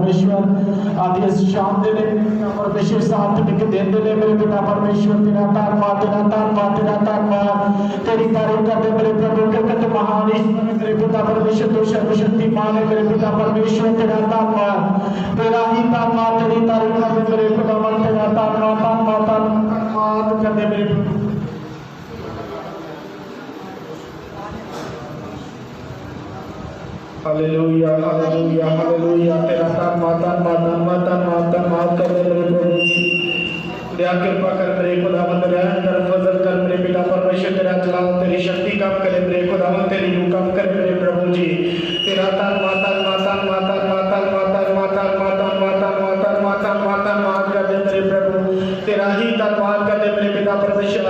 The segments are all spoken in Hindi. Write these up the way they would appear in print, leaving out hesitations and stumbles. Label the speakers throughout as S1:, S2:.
S1: परमेश्वर आदि शाम दे परमेश्वर साथ लिख देंदे ने मेरे पिता परमेश्वर तेरा धन्यवाद तेरी तारीफ करते मेरे प्रभु क्योंकि तू महान ईश्वर है मेरे पिता परमेश्वर तू सर्वशक्तिमान है मेरे पिता परमेश्वर तेरा धन्यवाद तेरा ही धन्यवाद तेरी तारीफ करते मेरे पिता तेरा धन्यवाद करते मेरे प्रभु हालेलुया हालेलुया हालेलुया तेरा धन्यवाद कर मेरे प्रभु दया कृपा कर मेरे खुदावंद रहम कर फजल कर मेरे पिता परमेश्वर तेरा जलाल तेरी शक्ति कम करे मेरे खुदावंद तेरी रूह कम करे मेरे प्रभु जी तेरा धन्यवाद कर दे मेरे प्रभु तेरा ही धन्यवाद कर दे मेरे पिता परमेश्वर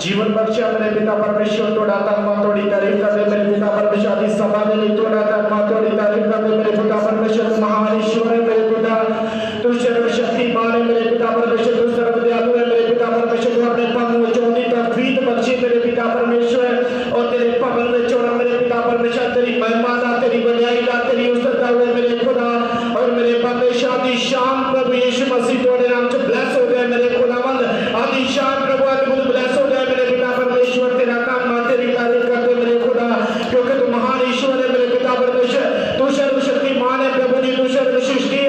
S1: जीवन बख्शा मेरे पिता परमेश्वर तोड़ा धन्यवाद तोड़ी तारीफ कर दे मेरे पिता परमेश्वर आदि सभा में तोड़ा धन्यवाद तोड़ी तारीफ कर दे मेरे पिता परमेश्वर महान ईश्वर है मेरे पिता तू सर्वशक्तिमान है मेरे पिता परमेश्वर तू सर्वदयालु है मेरे पिता परमेश्वर तू अपने पद में चौड़ी तफरीद बख्शे मेरे पिता परमेश्वर और तेरे भवन में चौड़ा मेरे पिता परमेश्वर तेरी महिमा दा तेरी बड़ाई दा तेरी उस्तता हुए मेरे खुदा और मेरे परमेश्वर आदि शाम प्रभु यीशु मसीह तोड़े नाम से ब्लेस हो गए मेरे खुदावंद आदि शाम प्रभु अद्भुत ब्लेस हो गए मेरे पिता परमेश्वर तेरा काम तेरी तारीफ करते मेरे खुदा क्योंकि तू महान ईश्वर है मेरे पिता परमेश्वर तू सर्वशक्तिमान है प्रभु जी तू सर्वसृष्टि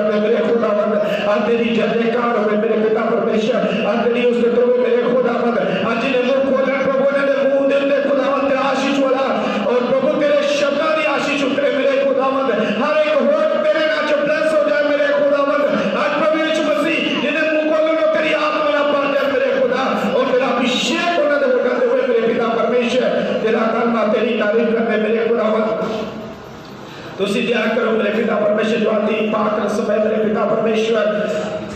S1: करते मेरे खुदावंद, आज तेरी जय जयकार होवे मेरे पिता परमेश्वर, आज तेरी स्तुति होवे मेरे खुदावंद। आज जिन्हें मुंह खोले प्रभु ने मुंह दे खुदावंद आशीष वाला, और प्रभु तेरे शब्दां दी आशीष उतरे मेरे खुदावंद, हर एक होठ तेरे नाम च ब्लेस हो जाए मेरे खुदावंद। आज प्रभु यीशु मसीह जिन्हें मुंह खोले तेरी आत्मा ना भर जाए मेरे खुदा, और तेरा अभिषेक होना दे होते हुए मेरे पिता परमेश्वर, तेरा कलमा तेरी तारीफ करते मेरे खुदावंद। तुसी ध्यान करो मेरे पिता परमेश्वर, जो आदि पाक समय मेरे पिता परमेश्वर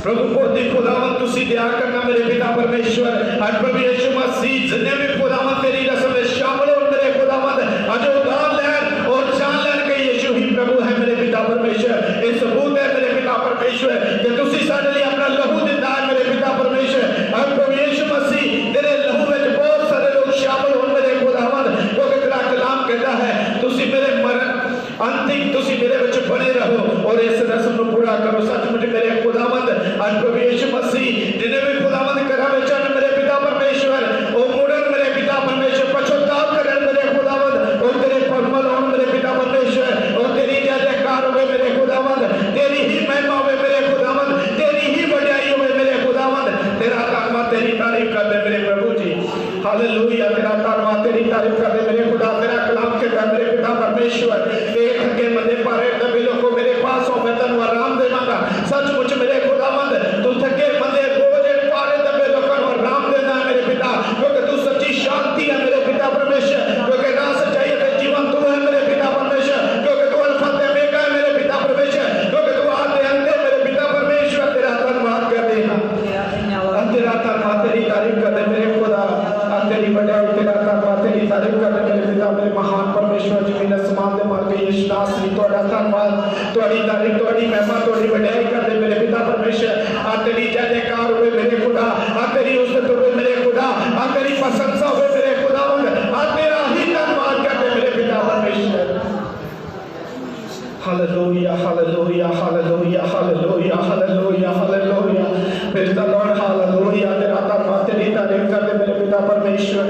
S1: प्रभु को दी खुदावंद, तुसी ध्यान करना मेरे पिता परमेश्वर। आज प्रभु यीशु मसीह जिन्हें भी खुदावंद तेरी रस्म में शामिल हो मेरे खुदावंद, आज उदार लहर और जान लहर के यीशु ही प्रभु है मेरे पिता परमेश्वर। इस सबूत है मेरे पिता परमेश्वर कि तुसी साडे लिए अपना लहू दिंदा है मेरे पिता परमेश्वर। आज प्रभु यीशु मसीह तेरे लहू में बहुत सारे लोग शामिल हो मेरे खुदावंद, क्योंकि तेरा कलाम कहता है तुसी मेरे मरण अंतिम तुसी मेरे विच बने रहो और इस रस्म को पूरा करो सचमुच मेरे खुदावंद। आज प्रभु यीशु मसीह जिन्हें भी खुदावंद करा बेचन मेरे पिता परमेश्वर, ओ मुड़न मेरे पिता परमेश्वर, पछताव करन मेरे खुदावंद, और तेरे परमल होन मेरे पिता परमेश्वर, और तेरी जय जयकार होवे मेरे खुदावंद, तेरी ही महिमा होवे मेरे खुदावंद, तेरी ही बढ़ाई होवे मेरे खुदावंद। तेरा धन्यवाद तेरी तारीफ करते मेरे प्रभु जी, हालेलुया। तेरा धन्यवाद तेरी तारीफ करते मेरे खुदा। तेरा कलाम कहता मेरे पिता परमेश्वर, थके मंदे पारे दबिलों को मेरे पास हो, मैं तन आराम देवांगा। सचमुच मेरे खुदावंद तू थके मंदे बोझे पारे दबिलों को आराम देना है मेरे पिता, क्योंकि तू सच्ची शांति है मेरे पिता परमेश्वर, क्योंकि ना सच्चाई है जीवन तू है मेरे पिता परमेश्वर, क्योंकि तू अल्फा ते ओमेगा है मेरे पिता परमेश्वर, क्योंकि तू आदि अंत है मेरे पिता परमेश्वर। तेरा धन्यवाद करते हैं, तेरा धन्यवाद तेरी तारीफ करते मेरे खुदा, तेरी बढ़ाई तेरा धन्यवाद तेरी तारीफ करते मेरे पिता मेरे महान परमेश्वर जमीन आसमान दे मालिक यीशु नासरी। तोड़ा धन्यवाद तोड़ी तारीफ तोड़ी महिमा तोड़ी बढ़ाई करते मेरे पिता परमेश्वर। आ तेरी जय जयकार होवे मेरे खुदा, आ तेरी उस्तत होवे मेरे खुदा, आ तेरी प्रशंसा होवे मेरे खुदावंद, आ तेरा ही धन्यवाद करते मेरे पिता परमेश्वर। Hallelujah hallelujah hallelujah hallelujah hallelujah hallelujah, praise the Lord, hallelujah. तेरा धन्यवाद तेरी तारीफ करते मेरे पिता परमेश्वर,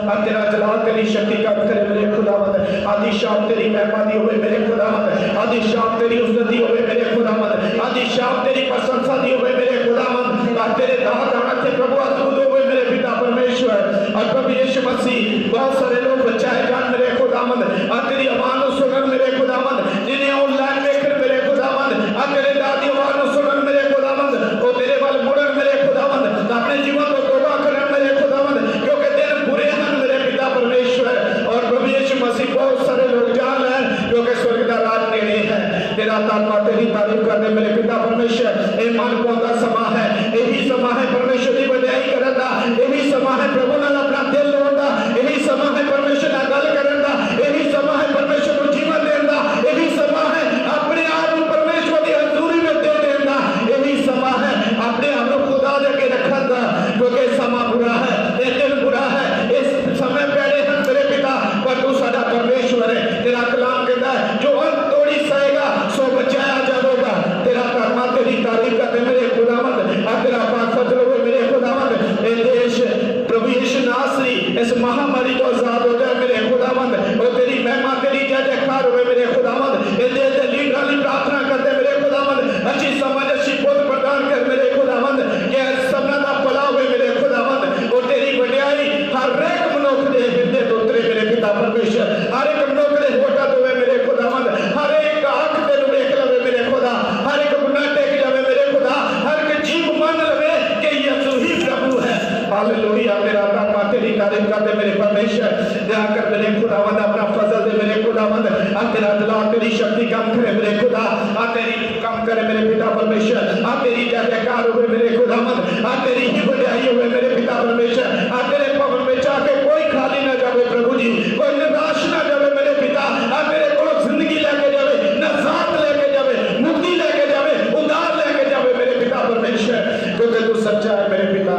S1: आ तेरा जलाल तेरी शक्ति का करे मेरे खुदावंद। आदि शाम तेरी महिमा दी होवे मेरे खुदावंद, आदि शाम तेरी उस्तति होवे मेरे खुदावंद, आदि शाम तेरी प्रशंसा दी होवे मेरे खुदावंद। आ तेरे दास दाना से प्रभु अद्भुत होवे मेरे पिता परमेश्वर। और प्रभु यीशु मसीह बहुत सारे लोग बचाए जान मेरे खुदावंद, आ तेरी आवाज सुनन मेरे खुदावंद, जिन्हें ऑनलाइन देखकर मेरे खुदावंद, आ तेरे दादी आवाज सुनन मेरे खुदावंद, ओ तेरे वाल मुड़न मेरे खुदावंद, अपने जीवन को तौबा करन मेरे खुदावंद, क्योंकि दिन बुरे हैं मेरे पिता परमेश्वर। और प्रभु यीशु मसीह बहुत सारे लोग जान हैं क्योंकि स्वर्ग का राज नेड़े है। तेरा धन्यवाद तेरी तारीफ करते मेरे पिता परमेश्वर। ए मन पौधा समा है, यही समा है परमेश्वर की बढ़ाई करन दा, यही समा है प्रभु नाल अपना दिल लाउण दा, यही समा है परमेश्वर नाल गल करन दा, यही समा है परमेश्वर को जीवन देण दा, यही समा है अपने आप को परमेश्वर की हजूरी में दे देण दा, यही समा है अपने आप को खुदा दे के रखन दा, क्योंकि समा बुरा है, ये दिन बुरा है, इस समय पहले हैं मेरे पिता, पर तू साडा परमेश्वर है। तेरा कलाम कहता है जो अंत तोड़ी सहेगा सो बचाया जाएगा। तेरा धन्यवाद तेरी तारीफ करते मेरे खुदावंद, और तेरा पाक फजल हो मेरे खुदावंद। ए देश प्रभु यीशु नासरी इस महामारी तो आजाद हो जाए मेरे खुदावंद, और तेरी महिमा तेरी जय जयकार हो मेरे खुदावंद। ए देश के लीडर की प्रार्थना करते मेरे खुदावंद, अच्छी समझ अच्छी बुद्ध प्रदान कर मेरे खुदावंद, कि सबना दा भला होवे मेरे खुदावंद, और तेरी बढ़ाई हर एक मनुष्य दे हिरदे तो उतरे मेरे पिता परमेश्वर। हर एक मनुष्य दे होठा होवे मेरे खुदावंद, हर एक आंख ते देख लवे मेरे खुदा, हर एक गुनाह टेक जावे मेरे खुदा, हर एक जीव मान लवे कि यीशु ही प्रभु है। हालेलुया। तेरा धन्यवाद तेरी तारीफ करते मेरे परमेश्वर। दया कर मेरे खुदावंद अपना फजल दे मेरे खुदावंद, आ तेरा जलाल तेरी शक्ति कम करे मेरे खुदा, आ तेरी कम करे मेरे पिता परमेश्वर, आ तेरी जय जयकार होवे मेरे खुदावंद, आ तेरी ही बढ़ाई होवे मेरे पिता परमेश्वर। आ तेरे भवन में जाके कोई खाली ना जावे प्रभु जी, कोई निराश ना जावे मेरे पिता, आ तेरे को जिंदगी लेके जावे, नजात लेके जावे, मुक्ति लेके जावे, उद्धार लेके जावे मेरे पिता परमेश्वर, क्योंकि तू सच्चा है मेरे पिता,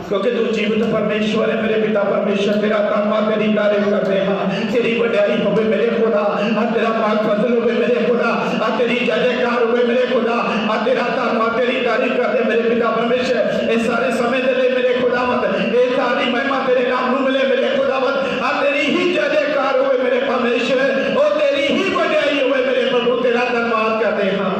S1: क्योंकि तू जीवित परमेश्वर है मेरे पिता परमेश्वर। तेरा धन्यवाद तेरी तारीफ करते हैं, तेरी बढ़ाई होवे मेरे खुदा, आ तेरा पाक फजल होवे मेरे खुदा, आ तेरी जय जयकार होवे मेरे खुदा, आ तेरा धन्यवाद तेरी तारीफ करते मेरे पिता परमेश्वर। इस सारे समय दे ले मेरे खुदावंद, ये सारी महिमा तेरे नाम में मिले मेरे खुदावंद, आ तेरी ही जय जयकार होवे मेरे परमेश्वर, और तेरी ही बढ़ाई होवे मेरे प्रभु। तेरा धन्यवाद करते हैं,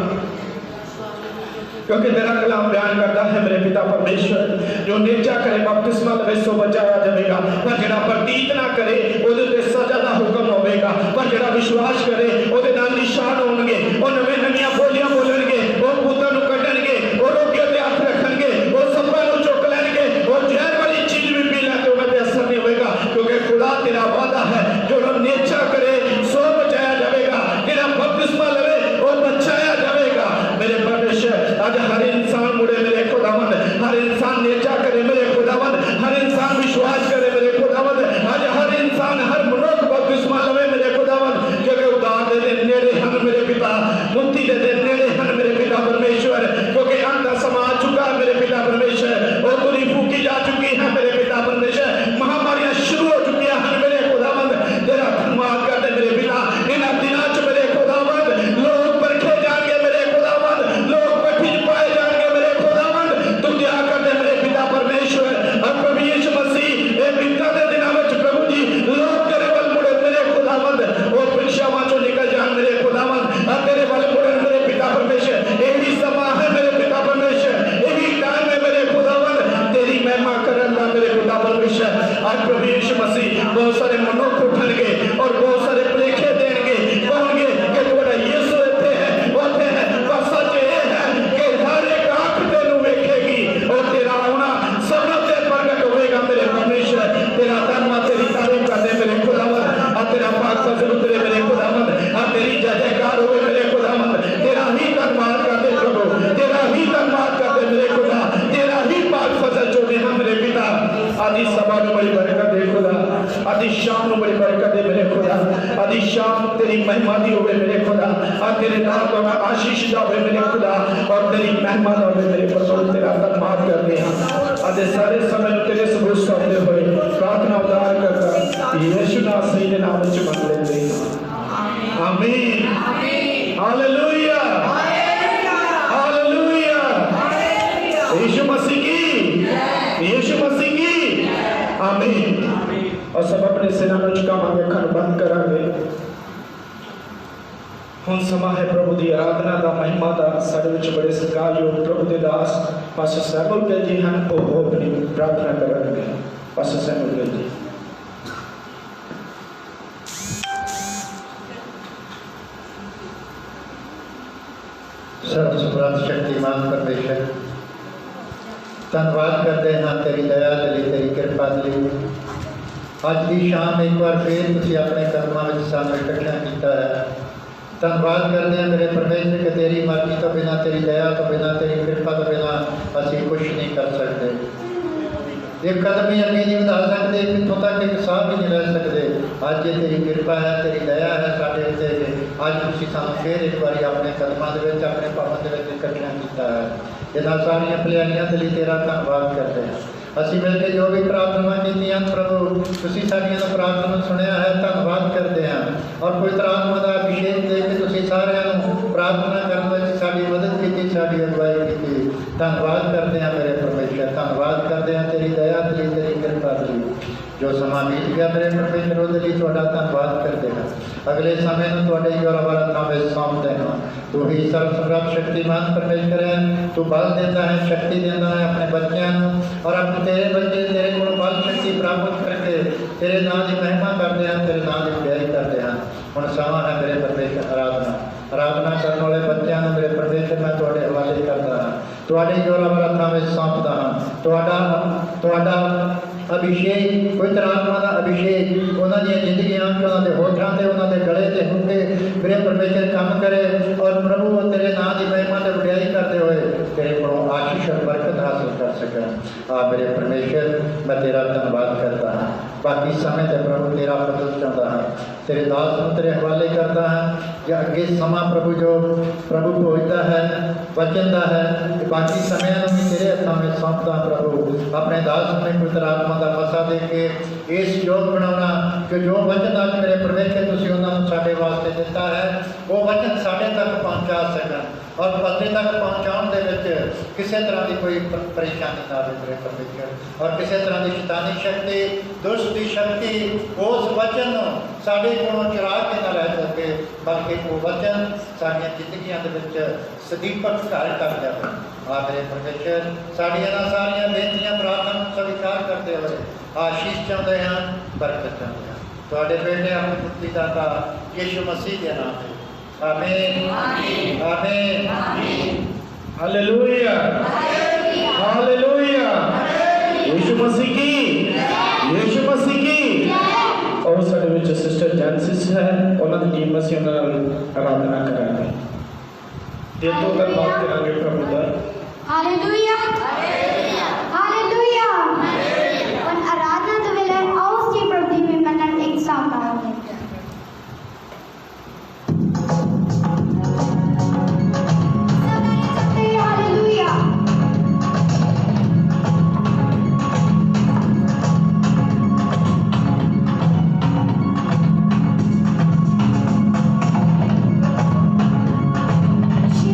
S1: क्योंकि तेरा कलाम बयान करता है मेरे पिता परमेश्वर, जो नेचा करे बपतिस्मा लवे सो बचाया जाएगा, पर जेड़ा प्रतीत ना करे ओदे ते सजा दा हुक्म होवेगा, पर जेड़ा विश्वास करे ओदे नाल निशान होणगे, ओ नवे नवीं बोलियां बोलणगे, ओ पुत्तर नु कढणगे, ओ रोगियां ते हथ रखणगे, ओ सप्पां नु चुक लैणगे, ओ जहर वाली चीज भी पी लैणगे, उन्हां ते असर नहीं होवेगा, क्योंकि खुदा तेरा वादा है जो नेचा करे सो बचाया जाएगा, तेरा बपतिस्मा लवे वो बचाया जाएगा। मेरे परमेश्वर आज हर इंसान मुड़े मेरे खुदावंद, हर इंसान नेचा करे मेरे खुदावंद, हर इंसान विश्वास करे मेरे खुदावंद, आज हर इंसान हर मनुष्य बपतिस्मा लवे मेरे खुदावंद, क्योंकि उद्धार दे दिन नेड़े हन मेरे पिता, मुक्ति दे दिन नेड़े हन मेरे पिता परमेश्वर, क्योंकि अंत समा आ चुका है मेरे पिता परमेश्वर, और तुरी फूकी जा चुकी है मेरे पिता परमेश्वर, महामारियां शुरू हो चुकी हैं मेरे खुदावंद, तेरा धन्यवाद करते मेरे पिता। इन दिनों च मेरे खुदावंद लोग परखे जाएंगे मेरे खुदावंद, लोग कठिन पाए जाएंगे मेरे खुदावंद, तुम दया करते मेरे पिता परमेश्वर, और प्रभु यीशु मसीह ए बिता दे दिनों में प्रभु जी लोग तेरे वल मुड़े मेरे खुदावंद, वो परीक्षावां चों निकल जान मेरे खुदावंद, और तेरे वल मुड़े मेरे पिता परमेश्वर, यही समा है मेरे पिता परमेश्वर, यही टाइम है मेरे खुदावंद, तेरी महिमा करन दा मेरे पिता परमेश्वर। आज प्रभु यीशु मसीह बहुत सारे मनुष्य उठणगे और बहुत सारे प्रेखे देणगे, कहणगे कि तुहाडा यीशु इत्थे है उत्थे है, पर सच ये है कि हर एक आंख तेनू वेखेगी और तेरा आउणा सबना ते प्रगट होएगा मेरे परमेश्वर। तेरा धन्यवाद, तेरी तारीफ करदे मेरे खुदावंद, और तेरा पाक फजल उतरे मेरे खुदावंद, और तेरी जय जयकार होवे मेरे खुदावंद, तेरा ही धन्यवाद करदे प्रभु, तेरा ही धन्यवाद करदे मेरे खुदा, तेरा ही पाक फजल जो है मेरे पिता। आदि सभा में बड़ी बरकत दे खुदा, आदि शाम में बड़ी बरकत दे मेरे खुदा, आदि शाम तेरी महिमा दी होवे मेरे खुदा, और तेरे नाम को आशीष दा होवे मेरे खुदा, और तेरी महिमा दा होवे मेरे प्रभु। तेरा धन्यवाद करते हैं आदि सारे समय तेरे सबूत सौंपते हुए प्रार्थना उद्धार करता यीशु नासरी के नाम में मांग लेते हैं, आमीन, हालेलुया, हालेलुया, यीशु मसीह की, यीशु मसीह की, आमीन। और सब अपने सिरां ਨੂੰ ਝੁਕਾਵਾਂਗੇ, ਅੱਖਾਂ ਬੰਦ ਕਰਾਂਗੇ। ਹੁਣ ਸਮਾਂ ਹੈ ਪ੍ਰਭੂ ਦੀ ਆਰਾਧਨਾ ਦਾ, ਮਹਿਮਾ ਦਾ। ਸਾਡੇ ਵਿੱਚ ਬੜੇ ਸਤਿਕਾਰਯੋਗ ਪ੍ਰਭੂ ਦੇ ਦਾਸ ਪਾਸਟਰ ਸੈਮੂਅਲ ਗਿੱਲ ਜੀ ਹਨ, ਉਹ ਆਪਣੀ ਪ੍ਰਾਰਥਨਾ ਕਰਨਗੇ। Pastor Samuel Gill ji.
S2: सर्वसमर्थ शक्तिमान परमेश्वर, धन्यवाद करते हैं तेरी दया दली, तेरी कृपा दली। अज की शाम एक बार फिर तुसीं अपने कदमों में सानूं इकट्ठा किया है। धन्यवाद करते हैं मेरे परमेश्वर कि तेरी मर्जी तो बिना, तेरी दया तो बिना, तेरी कृपा तो बिना असीं कुछ नहीं कर सकते। एक कदम ही अगे नहीं बढ़ा सकते, कितों तक एक साह भी नहीं रह सकते। अज ये तेरी कृपा है, तेरी दया है साडे उत्ते, अज तुसीं सानूं फिर एक बार अपने कदमां दे विच, अपने भवन दे विच इकट्ठा किया है। इन्हां सारियां भलाइयां दे लई तेरा धन्नवाद करते हैं। असीं मिल के जो भी प्रार्थना कीतियां प्रभु, तुसीं साडियां प्रार्थना सुनिया है, धन्नवाद करते हैं। और पवित्र आत्मा का अभिषेक दे के तुसीं सारियां नूं प्रार्थना करने में साडी मदद की, साडी अगुवाई की। धन्नवाद करते हैं मेरे परमेश्वर, धन्नवाद करते हैं तेरी दया दली, तेरी कृपा दली। जो समा बीत गया मेरे परमेश्वर ਉਹਦੇ ਲਈ ਤੁਹਾਡਾ ਧੰਨਵਾਦ ਕਰਦੇ ਹਾਂ। अगले समय में ਤੁਹਾਡੇ जोर वाला थामे सौंपते हैं। तू ही सर्वसमर्थ शक्तिमान परमेश्वर है, तू बल देता है, शक्ति देता है अपने बच्चों को, और अपने तेरे बच्चे तेरे को बल शक्ति प्राप्त करके तेरे नाम की महिमा करते हैं, तेरे नाम की प्यारी करते हैं। हुण समा है मेरे परमेश्वर आराधना, आराधना करने वाले बच्चों को मेरे परमेश्वर मैं ਤੁਹਾਡੇ हवाले करता हाँ, ਤੁਹਾਡੇ जोर वाला थामे सौंपता हाँ। ਤੁਹਾਡਾ अभिषेक, पवित्र आत्मा का अभिषेक उन्होंने जिंदगियां उन्होंने होठां से, उन्होंने गले से होके मेरे परमेश्वर काम करे, और प्रभु तेरे नाम की महिमा से वडियाई करते हुए तेरे को आशीष और बरकत हासिल कर सकें। मेरे परमेश्वर मैं तेरा धन्यवाद करता हाँ। बाकी समय से प्रभु तेरा फजल चाहता है, तेरे दास को तेरे हवाले करता है। या अगे समा प्रभु जो प्रभु पहुँचता है, वचन का है, बाकी समय भी तेरे हथों में सौंपता प्रभु। अपने दास में पवित्र आत्मा का मसा दे के इस योग बनाना कि जो वचन आज मेरे परमेश्वर तुसीं उन्होंने साडे वास्ते दिता है, वो वचन साडे तक पहुँचा सकन, और बंदे तक पहुँचाने के किसी तरह की कोई परेशानी ना आए मेरे परमेश्वर, और किसी तरह की शैतानी शक्ति, दुष्ट की शक्ति उस वचन साडे कोलों चुरा के ना रह सके, बल्कि वो वचन साडियां जिंदगियां दे विच सदीपक कार्य कर जाए। आ मेरे परमेश्वर साड़ियाँ ना सारियाँ बेनतियाँ प्रार्थना स्वीकार करते हुए आशीष चाहते हैं, बरकत चाहते हैं। थोड़े बेटे अपने मुक्ति दाता यीशु मसीह के नाम में आमीन आमीन आमीन।
S1: Hallelujah hallelujah. यीशु मसीह की और साडे विच सिस्टर जैंसिस है, उन्होंने टीम मसीह आराधना करांगे। दिल तो धन्यवाद करांगे प्रभु का।
S3: Hallelujah hallelujah. और आराधना तो वेले aus die Probleme mit einem Examen. Halleluja. She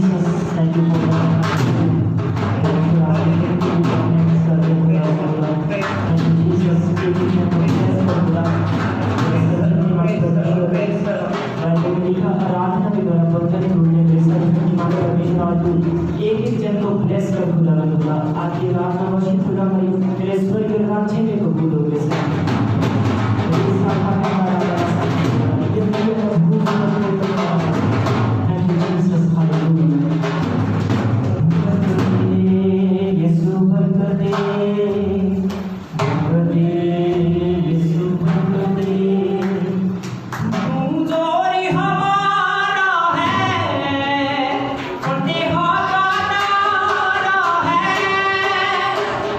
S4: Jesus, thank you for that. Thank you, Lord. Thank you, Jesus. Thank you, Jesus. Thank you, आराधना के द्वारा बंधन टूटने के साथ माता परमेश्वर आज एक एक जन को ब्लेस कर खुदा खुदा आज ये रात नमस्ते खुदा मेरे स्वर्ग के राज्य में कबूल हो गए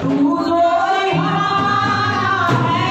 S5: तू जो हमारा है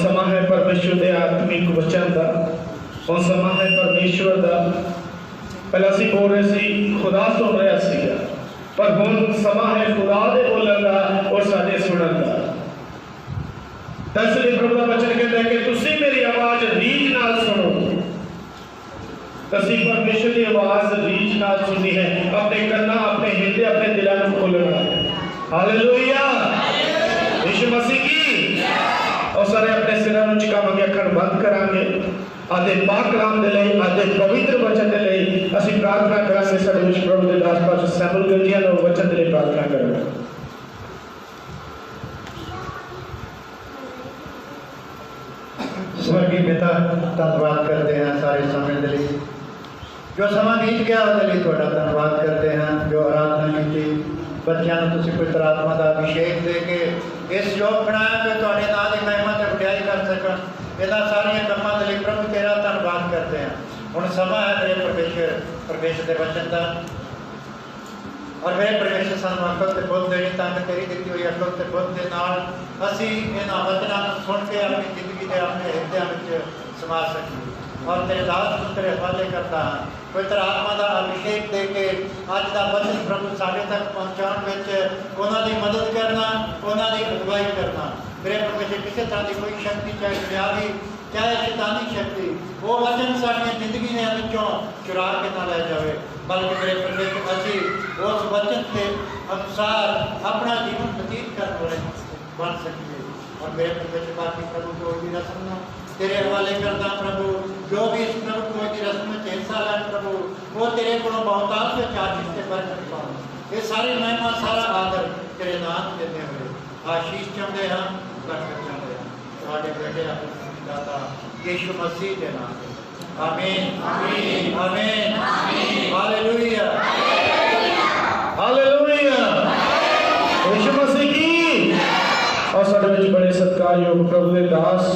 S1: ਹੁਣ ਸਮਾਂ ਹੈ ਪਰਮੇਸ਼ਵਰ ਦੇ ਆਤਮਿਕ ਵਚਨ ਦਾ, ਹੁਣ ਸਮਾਂ ਹੈ ਪਰਮੇਸ਼ਵਰ ਦਾ। ਪਹਿਲਾਂ ਅਸੀਂ ਬੋਲ ਰਹੇ ਸੀ, ਖੁਦਾ ਸੁਣ ਰਿਹਾ ਸੀਗਾ, ਪਰ ਹੁਣ ਸਮਾਂ ਹੈ ਖੁਦਾ ਦੇ ਬੋਲਣ ਦਾ ਔਰ ਸਾਡੇ ਸੁਣਨ ਦਾ। ਤਾਂ ਇਸ ਲਈ ਪ੍ਰਭੂ ਦਾ ਵਚਨ ਕਹਿੰਦਾ ਹੈ ਕਿ ਤੁਸੀਂ ਮੇਰੀ ਆਵਾਜ਼ ਰੀਝ ਨਾਲ ਸੁਣੋ। ਅਸੀਂ ਪਰਮੇਸ਼ਵਰ ਦੀ ਆਵਾਜ਼ ਰੀਝ ਨਾਲ ਸੁਣਨੀ ਹੈ, ਆਪਣੇ ਕੰਨਾਂ, ਆਪਣੇ ਹਿਰਦੇ, ਆਪਣੇ ਦਿਲਾਂ ਨੂੰ ਖੋਲਣਾ ਹੈ। ਹਾਲੇਲੂਇਆ, ਯਿਸੂ ਮਸੀਹ ਕੀ। और सारे अपने सिरों ਨੂੰ ਝੁਕਾਵਾਂਗੇ, ਅੱਖਾਂ ਬੰਦ ਕਰਾਂਗੇ। आदे पाक कलाम दे लई, आदे पवित्र वचन दे लई ਅਸੀਂ प्रार्थना करांगे। ਸਾਡੇ ਵਿੱਚ ਪ੍ਰਭੂ ਦੇ ਦਾਸ ਪਾਸ ਸੈਮੂਅਲ ਗਿਲ ਜੀ ਨੂੰ वचन ਦੇ ਲਈ प्रार्थना ਕਰਾਂਗੇ।
S2: स्वर्गीय पिता, धन्यवाद करते हैं सारे समय के लिए, जो समा बीत गया उसके लिए थोड़ा धन्यवाद करते हैं। जो आराधना की बच्चों को तुसीं पवित्र आत्मा का अभिषेक दे के इस योग बनाया कि तुहाडे नाम की महिमा ते वडियाई कर सकन। इन्हां सारियां कामां दे लई प्रभु तेरा धन्यवाद करते हैं। हुण समा है तेरे परमेश्वर के वचन का, और मेरे परमेश्वर सानू अकल ते बुद्ध देनी, ताकि तेरी दित्ती हुई अकल ते बुद्ध दे नाल असीं इन्हां वचनां नूं सुण के अपनी जिंदगी दे अपने हिरदिਆਂ विच समा सकीए। और तेरे दास नूं तेरे हवाले करता हाँ, पवित्र आत्मा का अभिषेक दे के अज का वचन प्रभु साढ़े तक पहुँचाने में उन्हां दी मदद करना, उन्हां दी अगुवाई करना। मेरे परमेश्वर किसी तरह की कोई शक्ति, चाहे दुनियावी चाहे शैतानी शक्ति, वो वचन साड़ी जिंदगी ने विचों चुरा के ना लै जाए, बल्कि मेरे परमेश्वर असीं उस वचन के अनुसार अपना जीवन व्यतीत करने वाले बन सकिए। और मेरे परमेश्वर बाकी प्रभु को भी रस्म तेरे हवाले करता प्रभु, जो भी इस प्रभु को की रस्म में हिस्सा लें प्रभु, वो तेरे को बहुतायत से चार्जिस से बरकत पाओ। ये सारी महिमा सारा आदर तेरे नाम देते हुए आशीष चाहते हैं, बरकत चाहते हैं हमारे बेटे अपने दाता यीशु मसीह के नाम में। आमीन आमीन आमीन हालेलुया
S1: हालेलुया, यीशु मसीह की। और साडे विच बड़े सत्कारयोग प्रभु के दास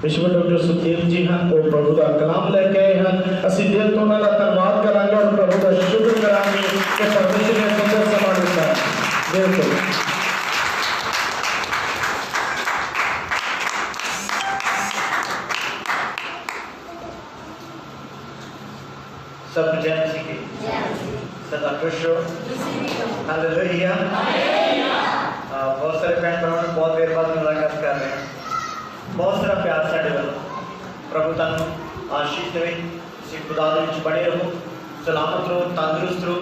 S1: विश्व डॉक्टर सुखदेव जी हैं, वो प्रभु का कलाम लेके आए हैं। असीं दिल तो उन्हां दा धन्नवाद करांगे और प्रभु का शुक्र करांगे कि परमेश्वर ने सुंदर समा दिता है। बिल्कुल
S2: सब जन सीखे सदा खुश हो। हालेलुया। बहुत सारे बहन भरावां बहुत देर बाद मुलाकात कर रहे हैं। बहुत सारा प्यार साढ़े वालों, प्रभु तुहानू आशीष देवे। तुसीं खुदा दे विच बने रहो, सलामत रहो, तंदुरुस्त रहो,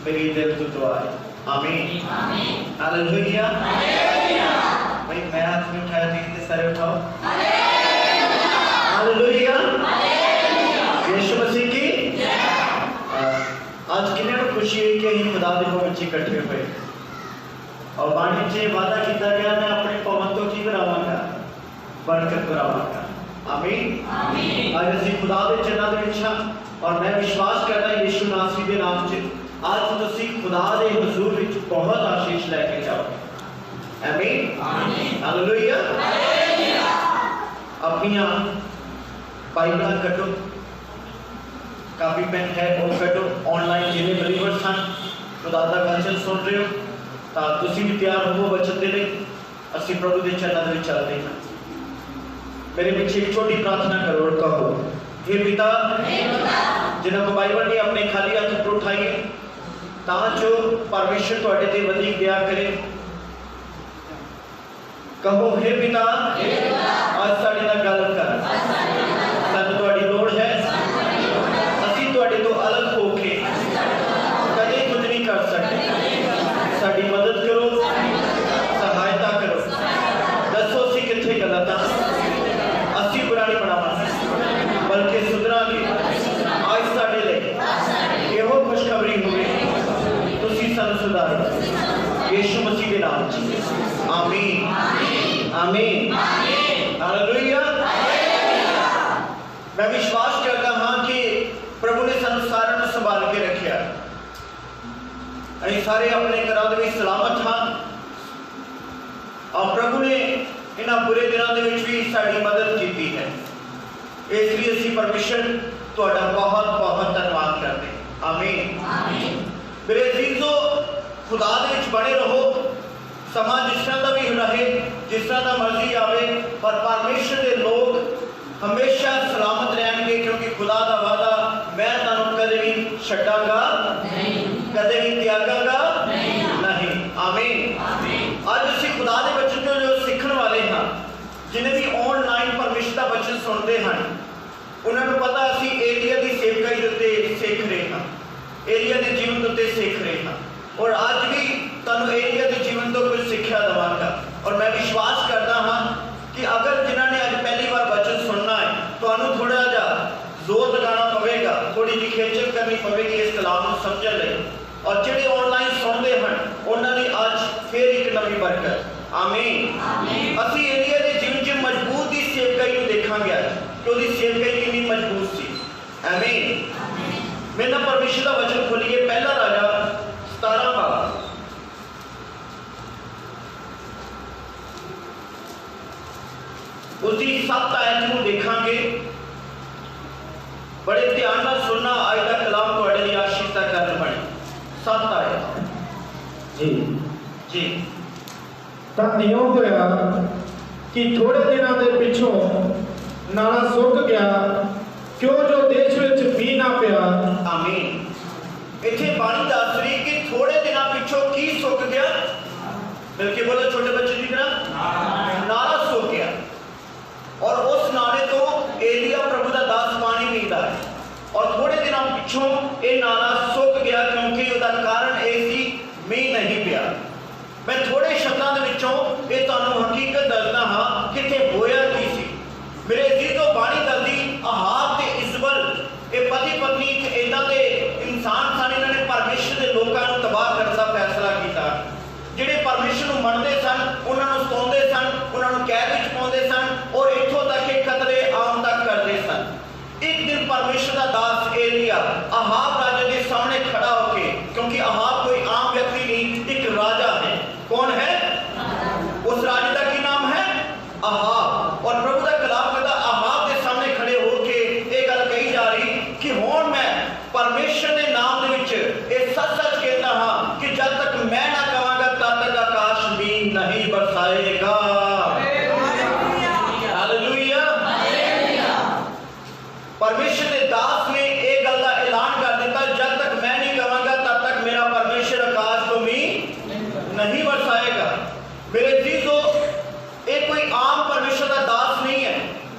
S2: मेरी दिल तो दुआ है। आमीन आमीन हालेलुया हालेलुया। भाई मैं हाथ में उठाया, देखते सारे उठाओ। हालेलुया हालेलुया, यीशु मसीह की जय। आज किन्ने खुशी हुई कि असीं खुदा दे भवन च इकट्ठे हुए और बाणी च वादा किया गया, मैं अपने भवन तो की करावांगा, बरकत करावांगा। आमीन आमीन। आज असीं खुदा दे चरनां दे विच हां और मैं विश्वास करदा यीशु नासरी दे नाम च आज तुसीं खुदा दे हुजूर विच बहुत आशीष लेके जाओगे। आमीन आमीन हालेलुया हालेलुया। अपनी बाइबल कटो, कापी पेन है वो कटो। ऑनलाइन जिन्हें बिलीवर्स हैं खुदा दा वचन सुन रहे हो, ਤਾਂ ਤੁਸੀਂ ਵੀ ਤਿਆਰ ਹੋਵੋ ਵਚਨ ਦੇ ਲਈ। ਅਸੀਂ ਪ੍ਰਭੂ ਦੇ ਚਰਨਾਂ ਦੇ ਵਿੱਚ ਚੱਲਦੇ ਹਾਂ। मेरे पीछे एक छोटी प्रार्थना करो और कहो, हे पिता जिन्हां को बाइबल ने अपने खाली हाथ ऊपर उठाइए तां जो परमेश्वर तुहाडे ते वधिक दया करे। कहो, हे पिता आज साडे नाल गल कर, सानू तुहाडी लोड़ है, असीं तुहाडे तो अलग हो के कदे कुछ नहीं कर सकते। साडी मदद करो, सहायता करो, दसो असीं कित्थे गलत हां, असीं बुरा नहीं बनावांगे बल्कि सुधरांगे। आज साडे लई इहो खुशखबरी होवे, तुसीं सानू सुधारो यीशु मसीह दे नाम च। आमीन आमीन हालेलुया। मैं विश्वास करता हाँ कि प्रभु ने सानू सारिआं नूं संभाल के रखिया। असीं सारे अपने घरां दे विच सलामत हाँ और प्रभु ने इन्हां बुरे दिनों के विच भी साडी मदद की है। इसलिए असीं परमेश्वर तुहाडा बहुत बहुत धन्यवाद करते हैं। आमीन आमीन। मेरे अजीजों, खुदा दे विच बने रहो,
S5: ਸਮਾਂ ਜਿਸ ਤਰ੍ਹਾਂ ਦਾ ਵੀ ਰਹੇ, ਜਿਸ ਤਰ੍ਹਾਂ ਦਾ ਮਰਜ਼ੀ ਆਵੇ, ਪਰ ਪਰਮੇਸ਼ਰ ਦੇ ਲੋਕ ਹਮੇਸ਼ਾ ਸਲਾਮਤ ਰਹਿਣਗੇ, ਕਿਉਂਕਿ ਖੁਦਾ ਦਾ ਵਾਅਦਾ, ਮੈਂ ਤੁਹਾਨੂੰ ਕਦੇ ਵੀ ਛੱਡਾਂਗਾ ਨਹੀਂ, ਕਦੇ ਵੀ ਤਿਆਗਾਂਗਾ ਨਹੀਂ। ਆਮੀਨ। ਅੱਜ ਅਸੀਂ ਖੁਦਾ ਦੇ ਬਚਨ ਤੋਂ ਜੋ ਸਿੱਖਣ ਵਾਲੇ ਹਾਂ, ਜਿਨੇ ਵੀ ਆਨਲਾਈਨ ਪਰਮੇਸ਼ਰ ਦਾ ਬਚਨ ਸੁਣਦੇ ਹਨ, ਉਹਨਾਂ ਨੂੰ ਪਤਾ ਅਸੀਂ ਏਲੀਆ ਦੀ ਸੇਵਕਾਈ ਦੇ ਉੱਤੇ ਸਿੱਖ ਰਹੇ ਹਾਂ, ਏਲੀਆ ਦੇ ਜੀਵਨ ਦੇ ਉੱਤੇ ਸਿੱਖ ਰਹੇ ਹਾਂ। ਔਰ ਅੱਜ ਵੀ ਤੁਹਾਨੂੰ ਏਲੀਆ ਦੇ ਜੀਵਨ ਤੋਂ ਕੁਝ ਸਿੱਖਿਆ ਦੇਵਾਂਗਾ। ਔਰ ਮੈਂ ਵਿਸ਼ਵਾਸ ਕਰਦਾ ਹਾਂ ਕਿ ਅਗਰ ਜਿਨ੍ਹਾਂ ਨੇ ਅੱਜ ਪਹਿਲੀ ਵਾਰ ਬਚਨ ਸੁਣਨਾ ਹੈ, ਤੁਹਾਨੂੰ ਥੋੜਾ ਜਿਹਾ ਜ਼ੋਰ ਲਗਾਉਣਾ ਪਵੇਗਾ, ਥੋੜੀ ਜਿਹੀ ਖੇਚਲ ਕਰਨੀ ਪਵੇਗੀ ਇਸ ਕਲਾਮ ਨੂੰ ਸਮਝਣ ਲਈ। ਔਰ ਜਿਹੜੇ ਆਨਲਾਈਨ ਸੁਣਦੇ ਹਨ ਉਹਨਾਂ ਲਈ ਅੱਜ ਫਿਰ ਇੱਕ ਨਵੀਂ ਬਰਕਤ। ਆਮੀਨ। ਅਸੀਂ ਏਲੀਆ ਦੇ ਜੀਵਨ 'ਚ ਮਜ਼ਬੂਤ ਦੀ ਸੇਵਕਾਈ ਨੂੰ ਦੇਖਾਂਗੇ ਅੱਜ, ਕਿ ਉਹਦੀ ਸੇਵਕਾਈ ਕਿੰਨੀ ਮਜ਼ਬੂਤ ਸੀ। ਆਮੀਨ। ਮੇਰੇ ਨਾਲ ਪਰਮੇਸ਼ਰ ਦਾ ਵਚਨ ਖੋਲੀਏ, ਪਹਿਲਾ ਰਾਜਾ 17 ਬਾਬ। उसकी 7 आयत ਨੂੰ ਦੇਖਾਂਗੇ। बड़े ध्यान ਨਾਲ सुनना, आज का कलाम ਤੁਹਾਡੇ ਲਈ ਆਸ਼ੀष ਦਾ ਕਾਰਨ ਬਣੇ। 7 आयत जी।
S1: ਤਾਂ ਇਉਂ ਹੋਇਆ ਕਿ ਥੋੜੇ ਦਿਨਾਂ ਦੇ ਪਿੱਛੋਂ ਨਾਲਾ ਸੁੱਕ ਗਿਆ, ਕਿਉਂ ਜੋ ਦੇਸ਼ ਵਿੱਚ ਮੀਂਹ ਨਾ ਪਿਆ।
S5: ਆਮੀਨ। ਇੱਥੇ ਬਾਣੀ ਦੱਸ ਰਹੀ ਕਿ ਥੋੜੇ ਦਿਨਾਂ ਪਿੱਛੋਂ ਕੀ ਸੁੱਕ ਗਿਆ। ਮਿਲ ਕੇ ਬੋਲੋ, ਛੋਟੇ ਬੱਚੇ ਦੀ ਤਰ੍ਹਾਂ ਨਾਲਾ ਸੁੱਕ ਗਿਆ। और उस नाले तो एलिया प्रभु का दास पानी पीता है, और थोड़े दिनों पिछों ये नाला सुक गया, क्योंकि उसका कारण ये सी मीह नहीं पिया। मैं थोड़े शब्दों के विचों ये तुहानू हकीकत दसदा हाँ किथे होया की सी। मेरे अजीजों, बाणी दसदी अहाब ते इजबल ये पति पत्नी इदां दे इंसान सन, इन्होंने परमेश्वर के लोगों को तबाह करने का फैसला किया। ਜਿਹੜੇ ਪਰਮੇਸ਼ਰ ਨੂੰ ਮੰਨਦੇ ਸਨ ਉਹਨਾਂ ਨੂੰ ਸਤਾਉਂਦੇ ਸਨ, ਉਹਨਾਂ ਨੂੰ ਕੈਦ ਵਿੱਚ ਪਾਉਂਦੇ ਸਨ, ਔਰ ਇੱਥੋਂ ਤੱਕ ਕਿ ਕਤਲੇ ਆਮ ਤੱਕ ਕਰਦੇ ਸਨ। ਇੱਕ ਦਿਨ ਪਰਮੇਸ਼ਰ ਦਾ ਦਾਸ ਏਲੀਆ ਅਹਾਬ ਰਾਜੇ ਦੇ ਸਾਹਮਣੇ ਖੜਾ ਹੋ ਕੇ, ਕਿਉਂਕਿ ਅਹਾਬ ਕੋਈ ਆਮ ਵਿਅਕਤੀ ਨਹੀਂ, ਇੱਕ ਰਾਜਾ ਹੈ। ਕੌਣ ਹੈ? ਉਸ ਰਾਜੇ ਦਾ ਕੀ ਨਾਮ ਹੈ? ਅਹਾਬ। ਔਰ ਪ੍ਰਭੂ ਦਾ ਕਲਾਮ ਕਹਿੰਦਾ ਅਹਾਬ ਦੇ ਸਾਹਮਣੇ ਖੜੇ ਹੋ ਕੇ ਇਹ ਗੱਲ ਕਹੀ ਜਾ ਰਹੀ ਕਿ ਹੁਣ ਮੈਂ ਪਰਮੇਸ਼ਰ ਦੇ ਨਾਮ ਦੇ ਵਿੱਚ ਇਹ ਸੱਚ-ਸੱਚ ਕਹਿੰਦਾ ਹਾਂ ਕਿ ਜਦ ਤੱਕ ਮੈਂ ਨਾ ਕਵਾਂਗਾ तब तक आकाश भी नहीं बरसाएगा। हालेलुया। परमेश्वर के दास ने एक गल का ऐलान कर दिया, जब तक मैं नहीं कहूंगा तब तक मेरा परमेश्वर आकाश को भी नहीं बरसाएगा। मेरे अजीजों, ये कोई आम परमेश्वर का दास नहीं है।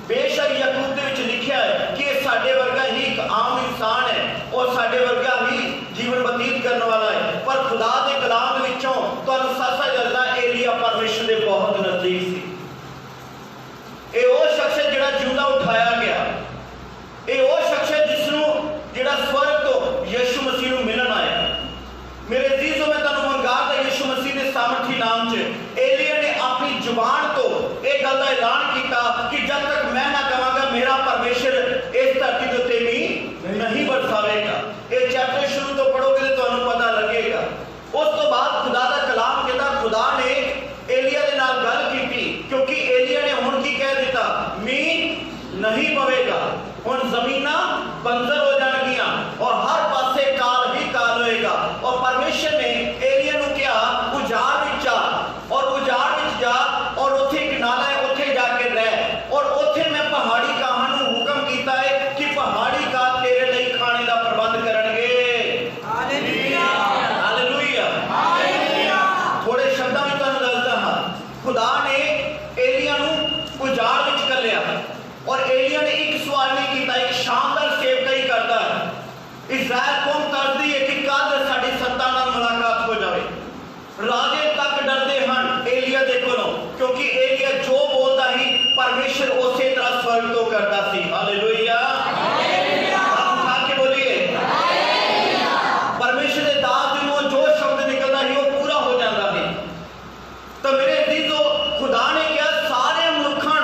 S5: बेशक याकूब दे विच लिखा है कि ये साडे वर्गा ही एक आम इंसान है और साडे वर्गा ही जीवन बतीत करने वाला है, पर खुदा के कलाम दे विचों तुहानू सच-सच दसदा एलिया परमेश्वर के बहुत नजदीक सी। ये वो शख्स है जिहड़ा जिंदा उठाया गया, ये वो शख्स है जिसनू जिहड़ा स्वर्ग तो यीशु मसीह नू मिलन आया। मेरे अजीजों, मैं तुहानू मंगाता यीशु मसीह के सामर्थी नाम च एलिया ने अपनी जुबान तो एक गल का ऐलान किया कि जब तक मैं ना कहांगा मेरा परमेश्वर इस धरती के उत्ते भी नहीं बरसावेगा। ये चैप्टर शुरू तो पढ़ोगे तो तुहानू पता लगेगा। उस तो बाद खुदा का कलाम कहता खुदा ने एलिया के नाल गल की, क्योंकि एलिया ने हुण की कह दिता, मीह नहीं पवेगा, हुण जमीना बंजर हो जाएगियां और हर पासे काल ही काल होएगा। और परमेश्वर ने एलिया नू कहा उजाड़ विच जा, और उजाड़ विच जा और उत्थे एक नाला है, उत्थे जाके रह, और उत्थे मैं पहाड़ी काहां नू हुक्म कीता है कि पहाड़ी का तेरे लिए खाने का प्रबंध करनगे। हालेलुया। हालेलुया। थोड़े शब्दों में तुहानू दसदा हां, खुदा ने एलिया नू उजाड़ विच घल्लिया, और एलिया ने एक सवाल नहीं किया, एक शानदार सेवकाई करता है। इजराइल कौम तरसदी है कि कद साडी सत्ता नाल मुलाकात हो जाए। राजे तक डरते हैं एलिया दे कोलों, क्योंकि एलिया जो बोलता ही परमेश्वर उसी तरह स्वर्ग तो करता सी। हालेलुया। आप उठा के बोलिए, परमेश्वर के दास दे मुंह जो शब्द निकलता ही वो पूरा हो जाता है। तो मेरे अजीजों, खुदा ने क्या सारे मनुखां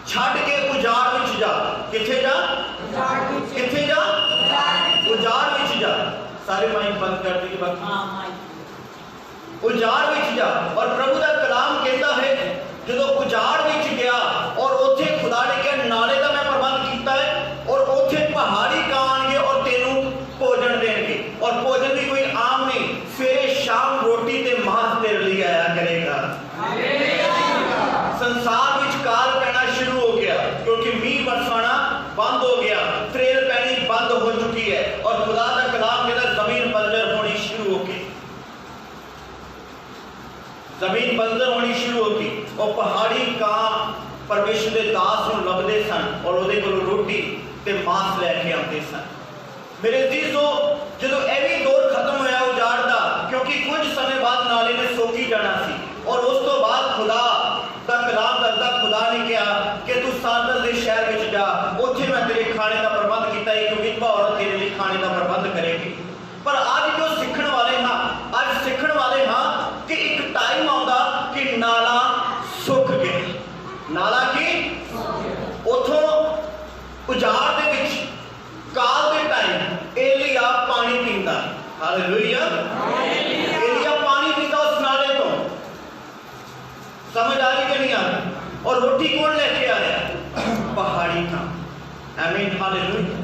S5: छड्ड के उजाड़ विच जा। किथे जा? किथे जा? उजाड़ विच जा। सारे माइक बंद कर दी बाकी। उजाड़ विच जा। और प्रभु का कलाम कहता है जो उजाड़ विच गया और उत्थे खुदा ने क्या नाले का मैं प्रबंध किया है, और उत्थे पहाड़ी कानगे और तेनू भोजन देंगे। और भोजन भी कोई आम नहीं, सवेरे शाम रोटी ते मांस तेरे लिए आया करे। ਜ਼ਮੀਨ ਬੰਜਰ ਹੋਣੀ ਸ਼ੁਰੂ ਹੋ ਗਈ। ਉਹ ਪਹਾੜੀ ਕਾਂ ਪਰਮੇਸ਼ਰ ਦੇ ਦਾਸ ਨੂੰ ਲੱਭਦੇ ਸਨ ਔਰ ਉਹਦੇ ਕੋਲੋਂ ਰੋਟੀ ਤੇ ਮਾंस ਲੈ ਕੇ ਆਉਂਦੇ ਸਨ। ਮੇਰੇ ਅਜ਼ੀਜ਼ੋ, ਜਦੋਂ ਇਹ ਵੀ ਦੌਰ ਖਤਮ ਹੋਇਆ ਉਜਾੜ ਦਾ, ਕਿਉਂਕਿ ਕੁਝ ਸਮੇਂ ਬਾਅਦ ਨਾਲੇ ਨੇ ਸੋਕੀ ਜਾਣਾ ਸੀ ਔਰ ਉਸ ਤੋਂ ਬਾਅਦ ਖੁਦਾ ਦਾ ਕਲਾਮ ਕਰਦਾ, ਖੁਦਾ ਨੇ ਕਿਹਾ ਕਿ ਤੂੰ ਸਾਰਦਸ ਦੇ ਸ਼ਹਿਰ ਵਿੱਚ ਜਾ, ਉੱਥੇ ਮੈਂ ਤੇਰੇ ਖਾਣੇ ਦਾ ਪ੍ਰਬੰਧ ਕੀਤਾ, ਇੱਕ ਵਿਧਵਾ ਔਰਤ ਤੇਰੇ ਲਈ ਖਾਣੇ ਦਾ ਪ੍ਰਬੰਧ ਕਰੇਗੀ। ਪਰ ਅੱਜ ਜੋ ਸਿੱਖਣ ਵਾਲੇ ਹਾਂ ਕਿ ਇੱਕ ਟਾਈਮ ਆਉਂਦਾ ਕਿ ਨਾਲਾ ਸੁੱਕ ਗਿਆ। ਨਾਲਾ ਕੀ? ਉਥੋਂ ਉਜਾੜ ਦੇ ਵਿੱਚ ਕਾਲ ਦੇ ਟਾਈਮ ਏਲੀਆ ਪਾਣੀ ਪੀਂਦਾ। ਹਾਲੇਲੂਇਆ। ਏਲੀਆ ਪਾਣੀ ਪੀਂਦਾ ਉਸ ਨਾਲੇ ਤੋਂ। समझ आ रही कि नहीं आ रही? और रोटी कौन लेके आ रहा? पहाड़ी का। आमीन, हालेलुया।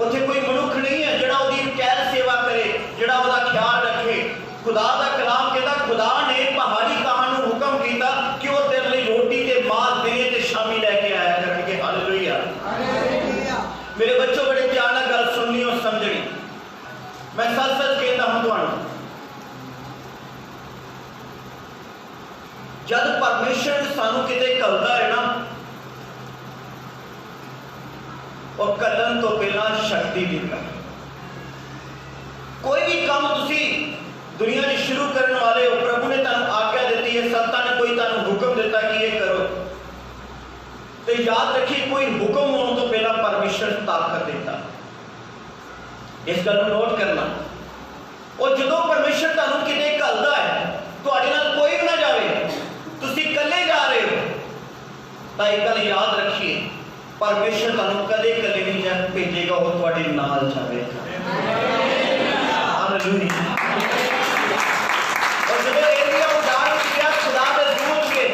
S5: ਉੱਥੇ ਕੋਈ ਮਨੁੱਖ ਨਹੀਂ ਹੈ ਜਿਹੜਾ ਉਹਦੀ ਕੈਰ ਸੇਵਾ ਕਰੇ, ਜਿਹੜਾ ਉਹਦਾ ਖਿਆਲ ਰੱਖੇ। ਖੁਦਾ ਦਾ ਕਲਾਮ ਕਹਿੰਦਾ ਖੁਦਾ ਨੇ ਪਹਾੜੀ ਕਾਂ ਨੂੰ ਹੁਕਮ ਕੀਤਾ ਕਿ ਉਹ ਤੇਰੇ ਲਈ ਰੋਟੀ ਤੇ ਮਾंस ਦਿਨੇ ਤੇ ਸ਼ਾਮੀ ਲੈ ਕੇ ਆਇਆ ਕਰਨਗੇ। ਹਾਲੇਲੁਇਆ। ਮੇਰੇ ਬੱਚੋ, ਬੜੇ ਧਿਆਨ ਨਾਲ ਗੱਲ ਸੁਣਨੀ ਔਰ ਸਮਝਣੀ। ਮੈਂ ਸੱਚ ਕਹਿੰਦਾ ਹਾਂ ਤੁਹਾਨੂੰ, जब परमेश्वर सानू किते कलदा है ना, और कलन तो पहला शक्ति देता है। कोई भी काम तुसी दुनिया में शुरू करने वाले हो, प्रभु ने तुहानू आज्ञा दी है, संतां ने कोई तुहानू हुक्म दिता कि ये करो, तो याद रखिए कोई हुक्म होने तो पहला परमेश्वर ताकत देता। इस गल नोट करना। और जो परमेश्वर तुहानू किते कलदा है, तुहाडे नाल कोई भी ना जावे, तुसी कले जा रहे हो, तो एक गल याद रखिए, परमेश्वर तुहानू कदे कले नहीं भेजेगा, वो तुहाडे नाल जावेगा। हालेलुया। और जब एलिया उजाड़ गया, खुदा दे दूत के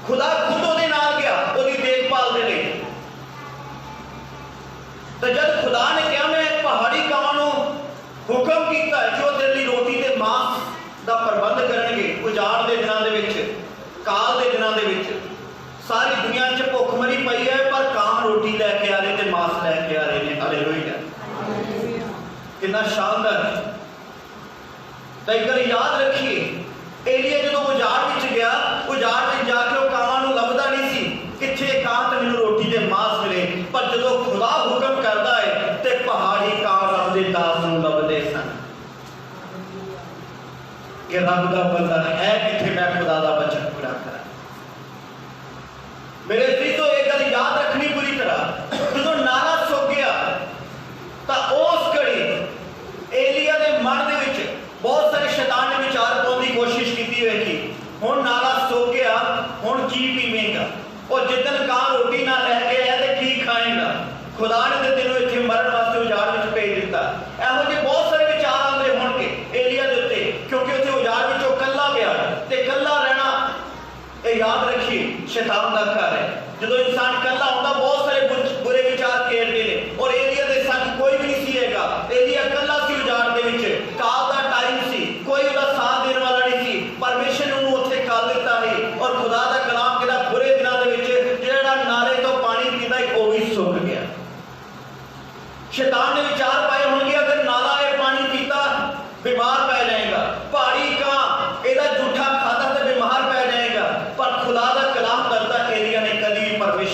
S5: खुदा खुद ਉਹਦੇ ਨਾਲ ਗਿਆ ਉਹਦੀ ਦੇਖਭਾਲ ਦੇ ਲਈ। तो जब खुदा ने किया मैं पहाड़ी कावां ਨੂੰ हुक्म ਕੀਤਾ जो तेरे लिए रोटी ते मांस ਦਾ ਪ੍ਰਬੰਧ ਕਰਨਗੇ। ਉਜਾੜ ਦੇ ਦਿਨਾਂ ਦੇ ਵਿੱਚ, ਕਾਲ ਦੇ ਦਿਨਾਂ ਦੇ ਵਿੱਚ ਸਾਰੀ ਦੁਨੀਆ 'ਚ ਭੁੱਖਮਰੀ ਪਈ ਹੈ, ਪਰ ਕਾਂ ਰੋਟੀ ਲੈ ਕੇ ਆ ਰਹੇ ਤੇ ਮਾंस ਲੈ ਕੇ ਆ ਰਹੇ ਨੇ। ਹਾਲੇਲੂਇਆ। ਕਿੰਨਾ ਸ਼ਾਨਦਾਰ ਹੈ। ਤਾਂ ਇੱਕ ਗੱਲ ਯਾਦ ਰੱਖੀਏ, ਏਲੀਆ ਜਦੋਂ ਉਜਾੜ ਵਿੱਚ ਗਿਆ, ਉਜਾੜ ਵਿੱਚ ਜਾ ਕੇ ਉਹ ਕਾਵਾਂ ਨੂੰ ਲੱਭਦਾ ਨਹੀਂ ਸੀ ਕਿੱਥੇ ਕਾਂ ਤੇ ਮੈਨੂੰ ਰੋਟੀ ਤੇ ਮਾंस ਮਿਲੇ, ਪਰ ਜਦੋਂ ਖੁਦਾ ਹੁਕਮ ਕਰਦਾ ਹੈ ਤੇ ਪਹਾੜੀ ਕਾਂ ਰੱਬ ਦੇ ਦਾਸ ਨੂੰ ਲੱਭਦੇ ਸਨ कि रब का बंदा है किथे, मैं खुदा का वचन पूरा करा। मेरे अजीजों, एक गल याद रखनी पूरी तरह, जो नाला सुक गया तो उस घड़ी एलिया के मन दे विच बहुत सारे शैतान ने विचार पाने की कोशिश की होगी, हुण नाला सुक गया, हुण की पीवेगा, और जिदन ਕਾਂ रोटी ना लैके आया तो की खाएगा। खुदा ने तो तेनों इत्थे मरण वास्ते उजाड़ विच भेज दिता। इहो जिहे बहुत सारे विचार आउंदे होणगे एलिया दे उत्ते, क्योंकि उत्थे उजाड़ विचों कल्ला गया ते कल्ला रहना, ये याद रखिए, शैतान दा घर है। जदों इंसान कल्ला होंदा बहुत सारे बुरे विचार घेरदे ने, और एलिया दे संग कोई भी नहीं सी हैगा। एलिया कल्ला सी उजाड़ दे विच, काल दा टाइम सी, कोई उहदा साथ देने वाला नहीं सी। परमेश्वर ने उहनूं उत्थे कर दिता है, और खुदा दा कलाम कहदा बुरे दिनां दे विच जिहड़ा नाले तो पानी पींदा ओ भी सुक गया। शैतान ने विचार पाए होंगे अगर नाला ये पानी पीता बीमार पै जाएगा, पहाड़ी का एदा जूठा खाता तो बीमार पै जाएगा, पर खुदा दा कलाम करता एलिया ने कभी भी परमेश्वर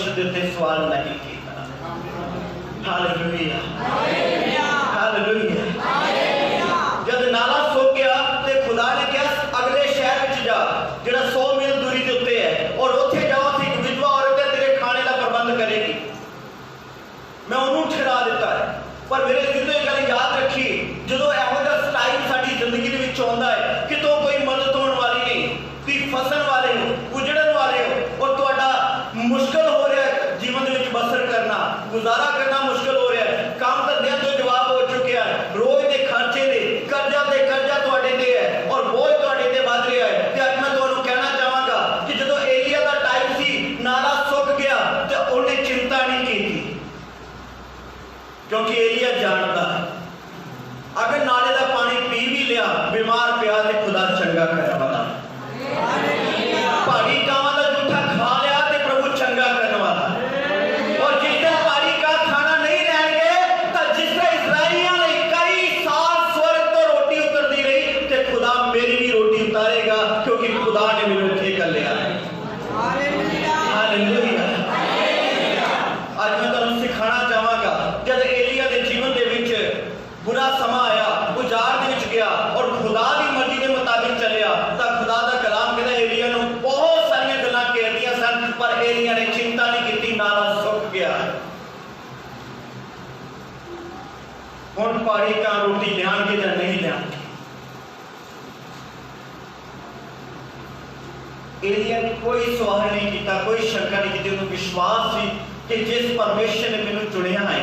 S5: एलिया ने कोई सवाल नहीं किया, कोई शंका नहीं की, उन्हें विश्वास सी कि जिस परमेश्वर ने मैंने चुनिया है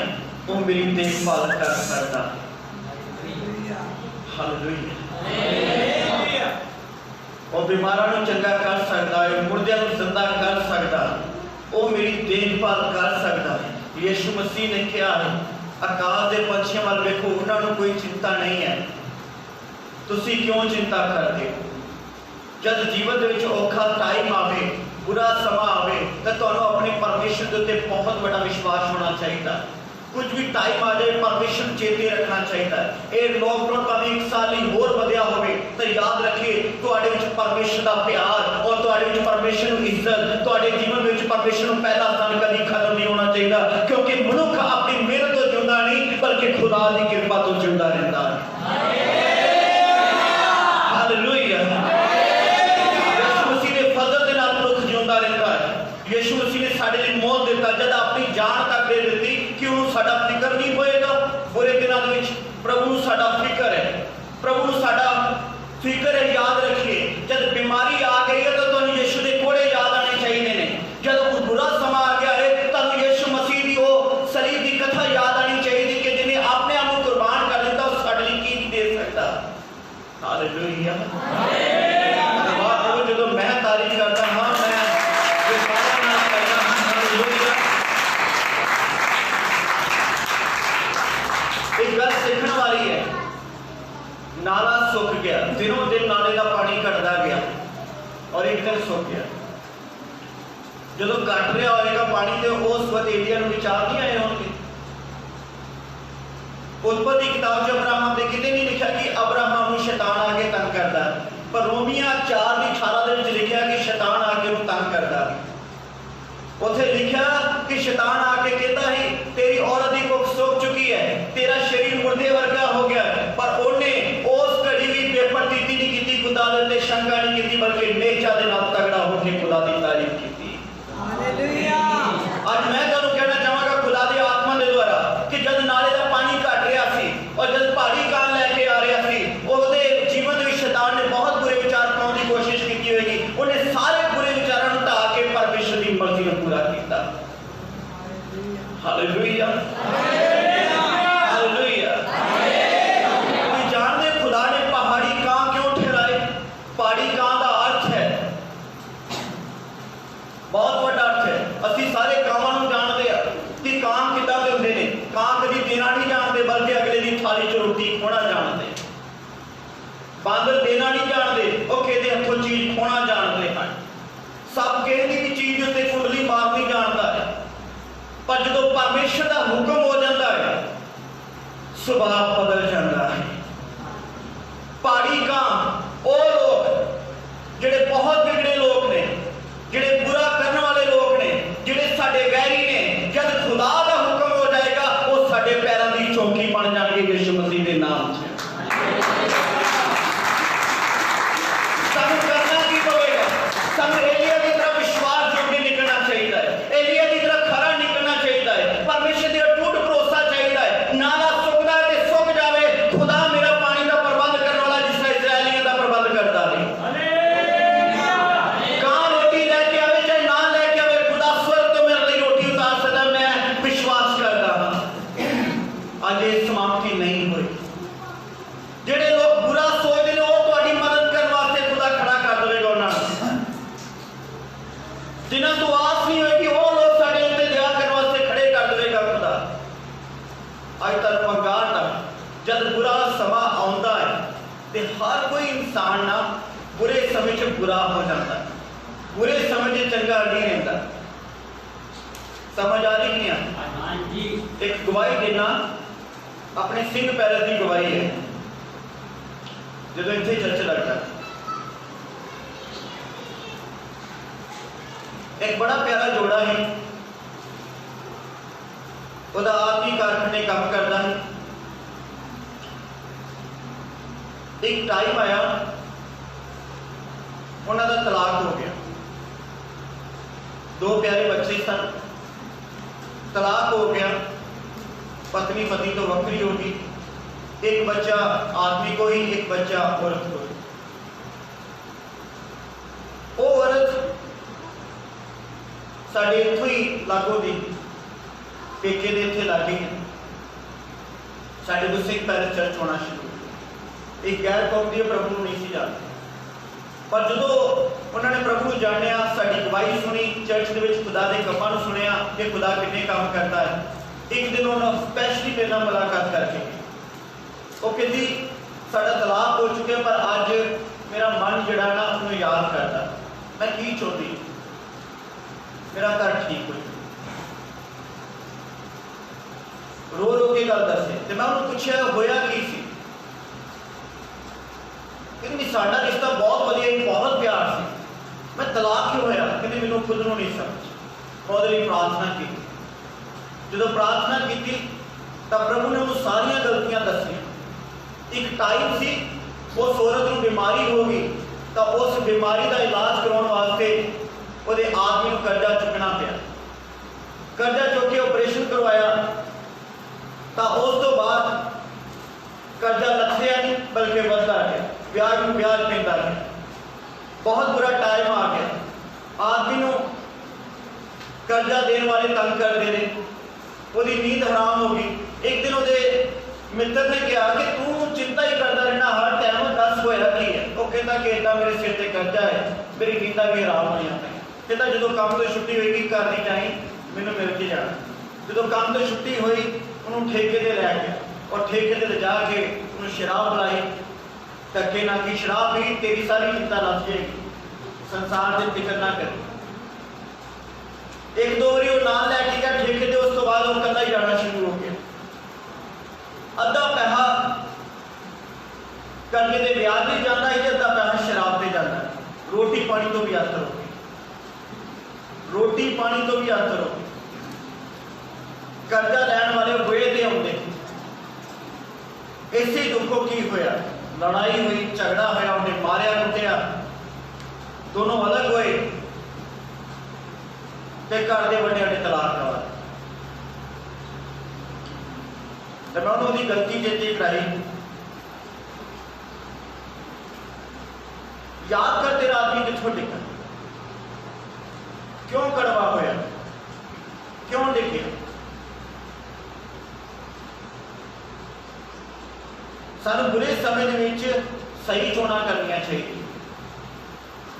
S5: वो मेरी देखभाल कर सकता। हालेलुया। वो बीमारां नूं चंगा कर सकता है, मुर्दियां नूं जिंदा कर सकता, वो मेरी देखभाल कर सकता है। यीशु मसीह ने कहा है आकाश के पंछियों वाल देखो, उन्होंने कोई चिंता नहीं है, तुसी क्यों चिंता करते हो? जब जीवन दे विच औखा टाइम आवे, बुरा समा आवे, तो तुहानूं अपने परमेश्वर के उत्ते बहुत बड़ा विश्वास होना चाहिए। कुछ भी टाइम आ जाए परमेश्वर चेते रखना चाहिए। ये लॉकडाउन भावें एक साल ही होर वधिया होवे तो याद रखिए तुहाडे विच परमेश्वर का प्यार और तुहाडे विच परमेश्वर की इज्जत, तुहाडे जीवन विच परमेश्वर का पहला स्थान कभी खत्म नहीं होना चाहिए, क्योंकि मनुख अपनी मेहनत तो जिंदा नहीं बल्कि खुदा की कृपा तो जिंदा रहता है। हालेलुया। यीशु मसीह ने साडे लिए मौत देता, जब अपनी जान तक दे दी कि उन्होंने साडा फिक्र नहीं होएगा। बुरे दिनों के विच प्रभु नूं साडा फिक्र है, प्रभु नूं साडा फिक्र है। याद रखिए जब बीमारी आ गई है तो तुहानूं यीशु दे कोड़े याद आने चाहिए ने। जब बुरा समा आ गया है तुहानूं यीशु मसीह दी वो सलीब की कथा याद आनी चाहिए कि जिन्हें अपने आप को कुर्बान कर दिता उस साडे लिए की दे सकता। हालेलुया। जो मैं तारीफ करता हाँ, मैं एक गल सीखने वाली है। नाला सुख गया, दिनों दिन नाले का पानी घटता गया और एक दिन सुख गया। जो घट रहा होगा पानी तो उस वक्त एलिया को विचार नहीं आए होंगे। उत्पत्ति किताब से अब्राहम ने कितने नहीं लिखा कि अब्राहम को शैतान आके तंग करता, पर रोमिया 4:18 लिखा कि शैतान आके तंग करता। उसे लिखा कि शैतान आके कहता है तेरी औरत की कुख सूख चुकी है, तेरा शरीर मुर्दे वर्गा हो गया, पर उन्हें उस घड़ी भी बेपरतीती नहीं की, खुदा दे शंका नहीं की, बल्कि नेचा दे नाल तगड़ा होकर खुदा की तारीफ की। हालेलुया। आज मैं तुहानू कहना चाहांगा खुदा दी आत्मा दे द्वारा कि जब नाले का पानी घट रहा सी और जब पहाड़ी कान लेके आ रहा सी, उसके जीवन में शैतान ने बहुत बुरे विचार पाने की कोशिश की होगी। उन्हें सारे बुरे विचारों को ढा के परमेश्वर की मर्जी को पूरा किया। हालेलुया। हालेलुया। कोई जानते खुदा ने पहाड़ी कां क्यों ठहराए? पहाड़ी कां का अर्थ है बहुत बड़ा अर्थ है। असी सारे कांवां नूं जानते हैं कि कां किदां दे हुंदे ने। कां कभी देना नहीं जानते बल्कि अगले दी थाली च रोटी खोना जानते। बांदर देना नहीं जानते, वो कहते हथों चीज खोना जानते हैं। सब कहते कि चीज उत्ते कुंडली मारनी जानता है, पर जो परमेश्वर का हुक्म हो जाता है स्वभाव बदल जाता है। पहाड़ी कां वो लोग जिहड़े बहुत बिगड़े लोग ने, जिहड़े बुरा करने वाले लोग ने, जिहड़े साडे वैरी ने, जब खुदा का हुक्म हो जाएगा वो साडे पैरों की चौकी बन जाएंगे यीशु मसीह के नाम से। संग एलिया की तरह विश्वास जोगे निकलना चाहिए है, एलिया की तरह खरा निकलना चाहिए है, परमेश्वर का टूट भरोसा चाहिए है। नाला सुखदा है ते सुख जावे, खुदा मेरा पानी का प्रबंध करने वाला जिस तरह इजराइलियों का प्रबंध करता है। कहां रोटी लेके आवे चाहे ना लेके आवे, खुदा स्वर्ग तो मेरे लिए रोटी उतार सकता, मैं विश्वास करता हूं। आज ये समाप्ति नहीं हुई। जेडे लोग बुरा सोचते हैं वो तुम्हारी मदद करने वास्ते खुदा खड़ा कर देगा। उन्होंने जिन्हें तो आस नहीं होगी वो लोग साढ़े उत्ते दया करने वास्ते खड़े कर देगा खुदा। अज तक पंगार तक जब बुरा समा आउंदा है ते हर कोई इंसान ना बुरे समय च बुरा हो जाता है, बुरे समय च चंगा नहीं रहता। समझ आ रही नहीं आ? एक गवाही देना अपने सिंह पैरस की गवाही है। जो इतने चर्च लगता है एक बड़ा प्यारा जोड़ा है, ਉਹਦਾ ਆਦਮੀ कारखाने काम करता है। एक टाइम आया उन्होंने तलाक हो गया, दो प्यारे बच्चे सन, तलाक हो गया, पत्नी पति तो वक्री होगी, एक बच्चा आदमी को ही, एक बच्चा औरत को। वो औरत साढ़े इत्थों ही लागो दी पेके दे इत्थे लागे साढ़े को सिख पैलेस चर्च होना शुरू एक गैर कौम दी प्रभु नूं नहीं सी जानते पर जो उन्होंने प्रभु को जानिया साड़ी गवाही सुनी चर्च के खुदा के कमां नूं सुनिया कि खुदा कितने काम करता है। एक दिन उन्होंने स्पैशली मेरे नाल मुलाकात करके वो कहती साडा तलाक हो चुके पर अज मेरा मन जिहड़ा ना उन्होंने याद करता मैं की चाहती मेरा घर ठीक हो जाए रो रो के गल दसे तो मैं उन्होंने पूछा होया की सी क्योंकि साडा रिश्ता बहुत वधिया बहुत प्यार से मैं तलाक क्यों होया कहते मैनूं खुद नूं नहीं समझ बहुत ही प्रार्थना की जो प्रार्थना की तो प्रभु ने वो सारिया गलतियां दसियां एक टाइम सी उस औरत को बीमारी हो गई तो उस बीमारी का इलाज करवाने वास्ते वो आदमी को कर्जा चुकना पाया कर्जा चुक के ऑपरेशन करवाया तो उस तो बाद कर्जा लथया नहीं बल्कि बढ़ता गया ब्याज में ब्याज पैंदा गया बहुत बुरा टाइम आ गया आदमी को कर्जा देने वाले तंग करते रहे वो नींद हराम हो गई। एक दिन वो मित्र ने कहा कि तू चिंता ही करता रहना हर टाइम दस होया की है वो कहता कि इतना मेरे सिर से कर्जा है मेरी नींदा भी हराम हो जाता है कहता जो काम तो छुट्टी होगी घर नहीं जानी मैनू मिल के जाना जो काम तो छुट्टी हुई उन्होंने ठेके से लै गया और ठेके से ले जाके उन्होंने शराब पिलाई धक्के ना की शराब पी तेरी सारी चिंता लग जाएगी संसार से फिक्र ना कर एक दो बारी वो नाल लैके गया ठेके से उस तो बाद वो कदा ही जाना शुरू हो गया अद्धा पैसा करके दे ब्याज भी जाता है अद्धा पैसा शराब से जाता है रोटी पानी तो भी आतर हो रोटी पानी तो भी आतर हो कर्जा लैन वाले होए ते आउंदे इसे दुखों की होया लड़ाई हुई झगड़ा होया उन्हें मारिया कुटिया दोनों अलग हुए ते घर दे बड़े बड़े तलाक करवा तो मैं उन्होंने गलती चेते कराई याद कर तेरा आदमी कितों डिगा क्यों कड़वा होया क्यों डिगे सानू बुरे समय के सही चोणा करनी चाहिए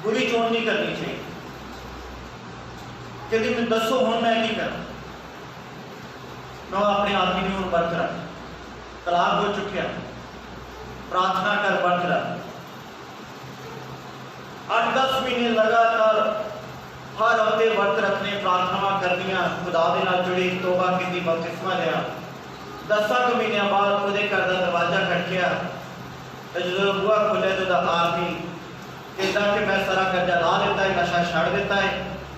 S5: बुरी चोण नहीं करनी चाहिए कहती मैं दसो हूं मैं की करा मैं अपने आदमी ने बरत रहा तलाक हो चुकिया प्रार्थना कर बरत रहा 8-10 महीने लगातार हर हफ्ते वर्त रखने प्रार्थना करनिया खुदा दे नाल जुड़ी तौबा की बपतिस्मा लिया 10 महीनों बाद वो घर का दरवाजा खड़किया तो जो बुआ खोलिया तो आदमी कहता कि मैं सारा कर्जा ला लेता है नशा छड़ देता है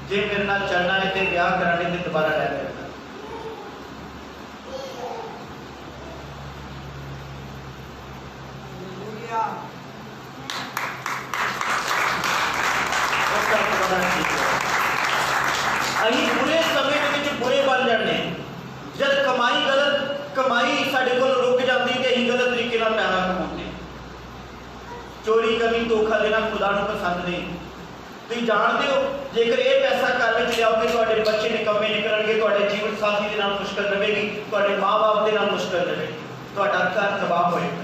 S5: जे मेरे नाल चलना है तो ब्याह कराने ते दोबारा लै लेना बुरे समय बुरे बन जाने जब कमाई गलत कमाई साढ़े को रुक जाती तो अं गलत तरीके पैसा कमाते चोरी करनी धोखा देना खुदा को पसंद नहीं तुम जानते हो जेकर ये पैसा घर में लियाओगे तो बच्चे निकम्मे निकलणगे जीवन साथी के नाल मुश्किल रहेगी माँ बाप के नाल मुश्किल रहेगी घर तबाह होएगा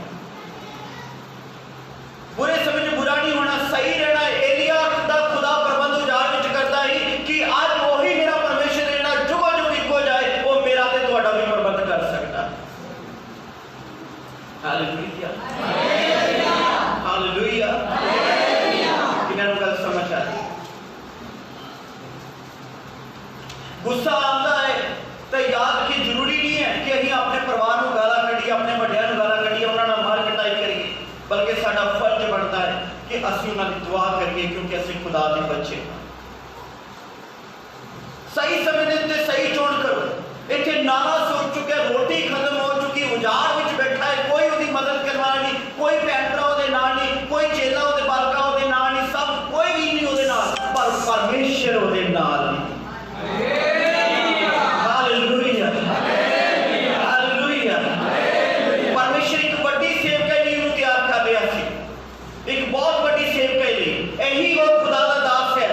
S5: बुरे समय में बुरा नहीं होना सही रहना एलिया खुदा प्रबंध उजाड़ विच करता ही कि आज वही मेरा परमेश्वर रहना जुगो जुग इको जाए वो मेरा ते तुहाडा भी प्रबंध कर सकता हालेलुया हालेलुया किन्हां नूं गल समझ आ रही गुस्सा आता है तो याद रखिए जरूरी नहीं है कि असीं अपने परिवार नूं गालां कढीए अपने वड्डिआं नूं गालां कढीए उन्हां नाल मार पिटाई करिए बल्कि साडा फर्ज बनता है कि असीं उन्हां दी दुआ करिए क्योंकि असीं खुदा दे बच्चे सही समय दे सही चोण करो इत्थे नारा सुन चुके रोटी खत्म हो चुकी उजाड़ विच बैठा है कोई उहदी मदद करवा नहीं कोई भैन भरा उहदे नाल नहीं कोई चेला उहदे बालका उहदे नाल नहीं सब कोई भी नहीं उहदे नाल पर परमेश्वर उहदे नाल नहीं हालेलुया हालेलुया परमेश्वर एक बड़ी सेवकाई लिए तैयार कर रहा सी एक बहुत बड़ी सेवकाई लिए यही वो खुदा दा दास है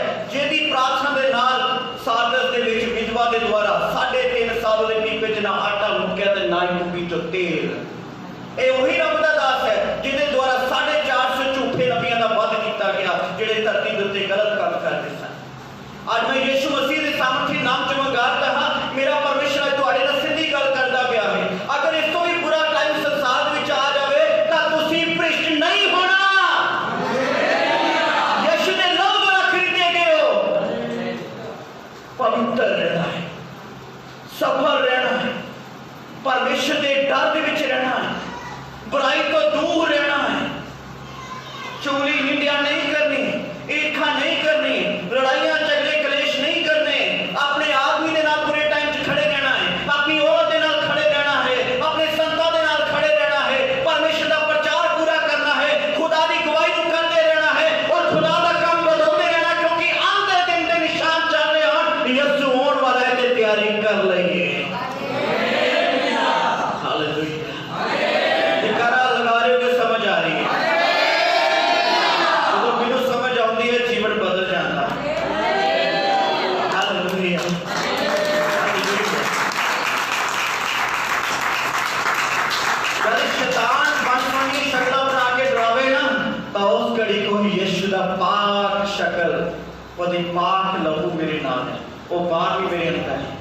S5: ਉਹਦੇ ਪਾਕ ਲਹੂ ਮੇਰੇ ਨਾਲ ਹੈ, ਉਹ ਬਾਹਰ ਵੀ ਮੇਰੇ ਅੰਦਰ ਹੈ।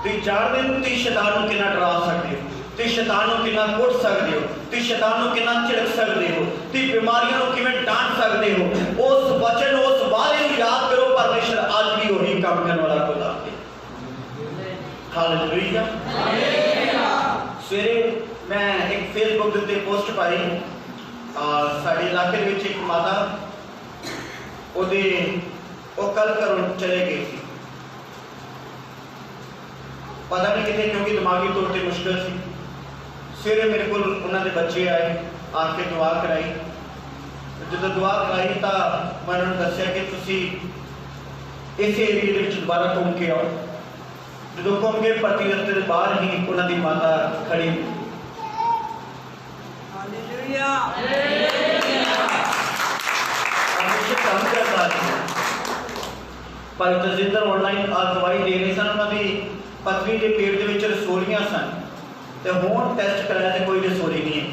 S5: ਤੁਸੀਂ ਜਾਣਦੇ ਹੋ ਤੁਸੀਂ ਸ਼ੈਤਾਨ ਨੂੰ ਕਿੰਨਾ ਡਰਾ ਸਕਦੇ ਹੋ, ਤੁਸੀਂ ਸ਼ੈਤਾਨ ਨੂੰ ਕਿੰਨਾ ਕੁੱਟ ਸਕਦੇ ਹੋ, ਤੁਸੀਂ ਸ਼ੈਤਾਨ ਨੂੰ ਕਿੰਨਾ ਝਿੜਕ ਸਕਦੇ ਹੋ, ਤੁਸੀਂ ਬਿਮਾਰੀਆਂ ਨੂੰ ਕਿਵੇਂ ਡਾਂਟ ਸਕਦੇ ਹੋ। ਉਸ ਵਚਨ ਉਸ ਵਾਅਦੇ ਨੂੰ ਯਾਦ ਕਰੋ, ਪਰਮੇਸ਼ਰ ਅੱਜ ਵੀ ਉਹੀ ਕੰਮ ਕਰਨ ਵਾਲਾ ਖੁਦਾ ਹੈ। ਹਾਲੇਲੂਇਆ। ਸਵੇਰੇ ਮੈਂ ਇੱਕ ਫੇਸਬੁੱਕ ਦੇ ਉੱਤੇ ਪੋਸਟ ਪਾਈ, ਸਾਡੇ ਇਲਾਕੇ ਦੇ ਵਿੱਚ ਇੱਕ ਮਾਤਾ ਉਹ ਕੱਲ ਘਰੋਂ ਚਲੇ ਗਏ ਸੀ, ਪਤਾ ਨਹੀਂ ਕਿਤੇ, ਕਿਉਂਕਿ ਦਿਮਾਗੀ ਤੌਰ ਤੇ ਮੁਸ਼ਕਿਲ ਸੀ। ਸਵੇਰੇ ਮੇਰੇ ਕੋਲ ਉਹਨਾਂ ਦੇ ਬੱਚੇ ਆਏ, ਆ ਕੇ ਦੁਆ ਕਰਾਈ। ਜਦੋਂ ਦੁਆ ਕਰਾਈ ਤਾਂ ਮੈਂ ਉਹਨਾਂ ਨੂੰ ਦੱਸਿਆ ਕਿ ਤੁਸੀਂ ਇਸ ਏਰੀਏ ਦੇ ਵਿੱਚ ਦੁਬਾਰਾ ਘੁੰਮ ਕੇ ਆਓ। ਜਦੋਂ ਘੁੰਮ ਕੇ ਪਰਤੀ ਰਸਤੇ ਦੇ ਬਾਹਰ ਹੀ ਉਹਨਾਂ ਦੀ ਮਾਤਾ ਖੜੀ। ਹਾਲੇਲੂਇਆ। ਕੰਮ ਕਰਦਾ ਪਰ ਤਜਿੰਦਰ ਆਨਲਾਈਨ ਦਵਾਈ ਦੇ ਰਹੇ ਸਨ। ਉਹਨਾਂ ਦੀ ਪਤਨੀ ਦੇ ਪੇਟ ਦੇ ਵਿੱਚ ਰਸੋਲੀਆਂ ਸਨ ਤੇ ਹੁਣ ਟੈਸਟ ਕਰਾਇਆ ਤੇ ਕੋਈ ਰਸੋਲੀ ਨਹੀਂ ਹੈ।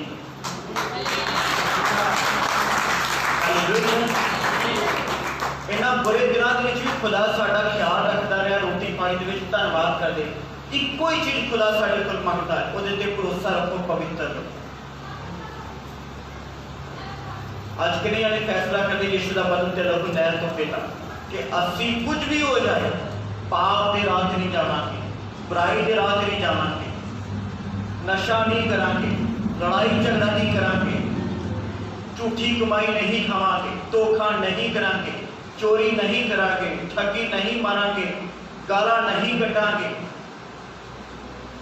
S5: ਇਹਨਾਂ ਬੁਰੇ ਦਿਨਾਂ ਦੇ ਵਿੱਚ ਵੀ ਖੁਦਾ ਸਾਡਾ ਖਿਆਲ ਰੱਖਦਾ ਰਿਹਾ, ਰੋਟੀ ਪਾਣੀ ਦੇ ਵਿੱਚ ਧੰਨਵਾਦ ਕਰਦੇ। ਇੱਕੋ ਹੀ ਚੀਜ਼ ਖੁਦਾ ਸਾਡੇ ਕੋਲ ਮੰਗਦਾ ਹੈ, ਉਹਦੇ ਤੇ ਭਰੋਸਾ ਰੱਖੋ, ਪਵਿੱਤਰ ਰਹੋ। ਅੱਜ ਕਿੰਨੇ ਜਾਣੇ ਫੈਸਲਾ ਕਰਦੇ ਯਿਸੂ ਦਾ ਬਦਨ ਤੇ ਲਹੂ ਨਹਿਰ ਤੋਂ ਪੀਣਾ ਕਿ ਅਸੀਂ ਕੁਝ ਵੀ ਹੋ ਜਾਏ ਪਾਪ ਦੇ ਰਾਹ ਤੇ ਨਹੀਂ ਜਾਵਾਂਗੇ, बुराई के राह नहीं जावांगे, नशा नहीं करांगे, लड़ाई झगड़ा नहीं करांगे, झूठी कमाई नहीं खावांगे, धोखा नहीं करांगे, चोरी नहीं करांगे, ठगी नहीं मारांगे, गाला नहीं कटांगे,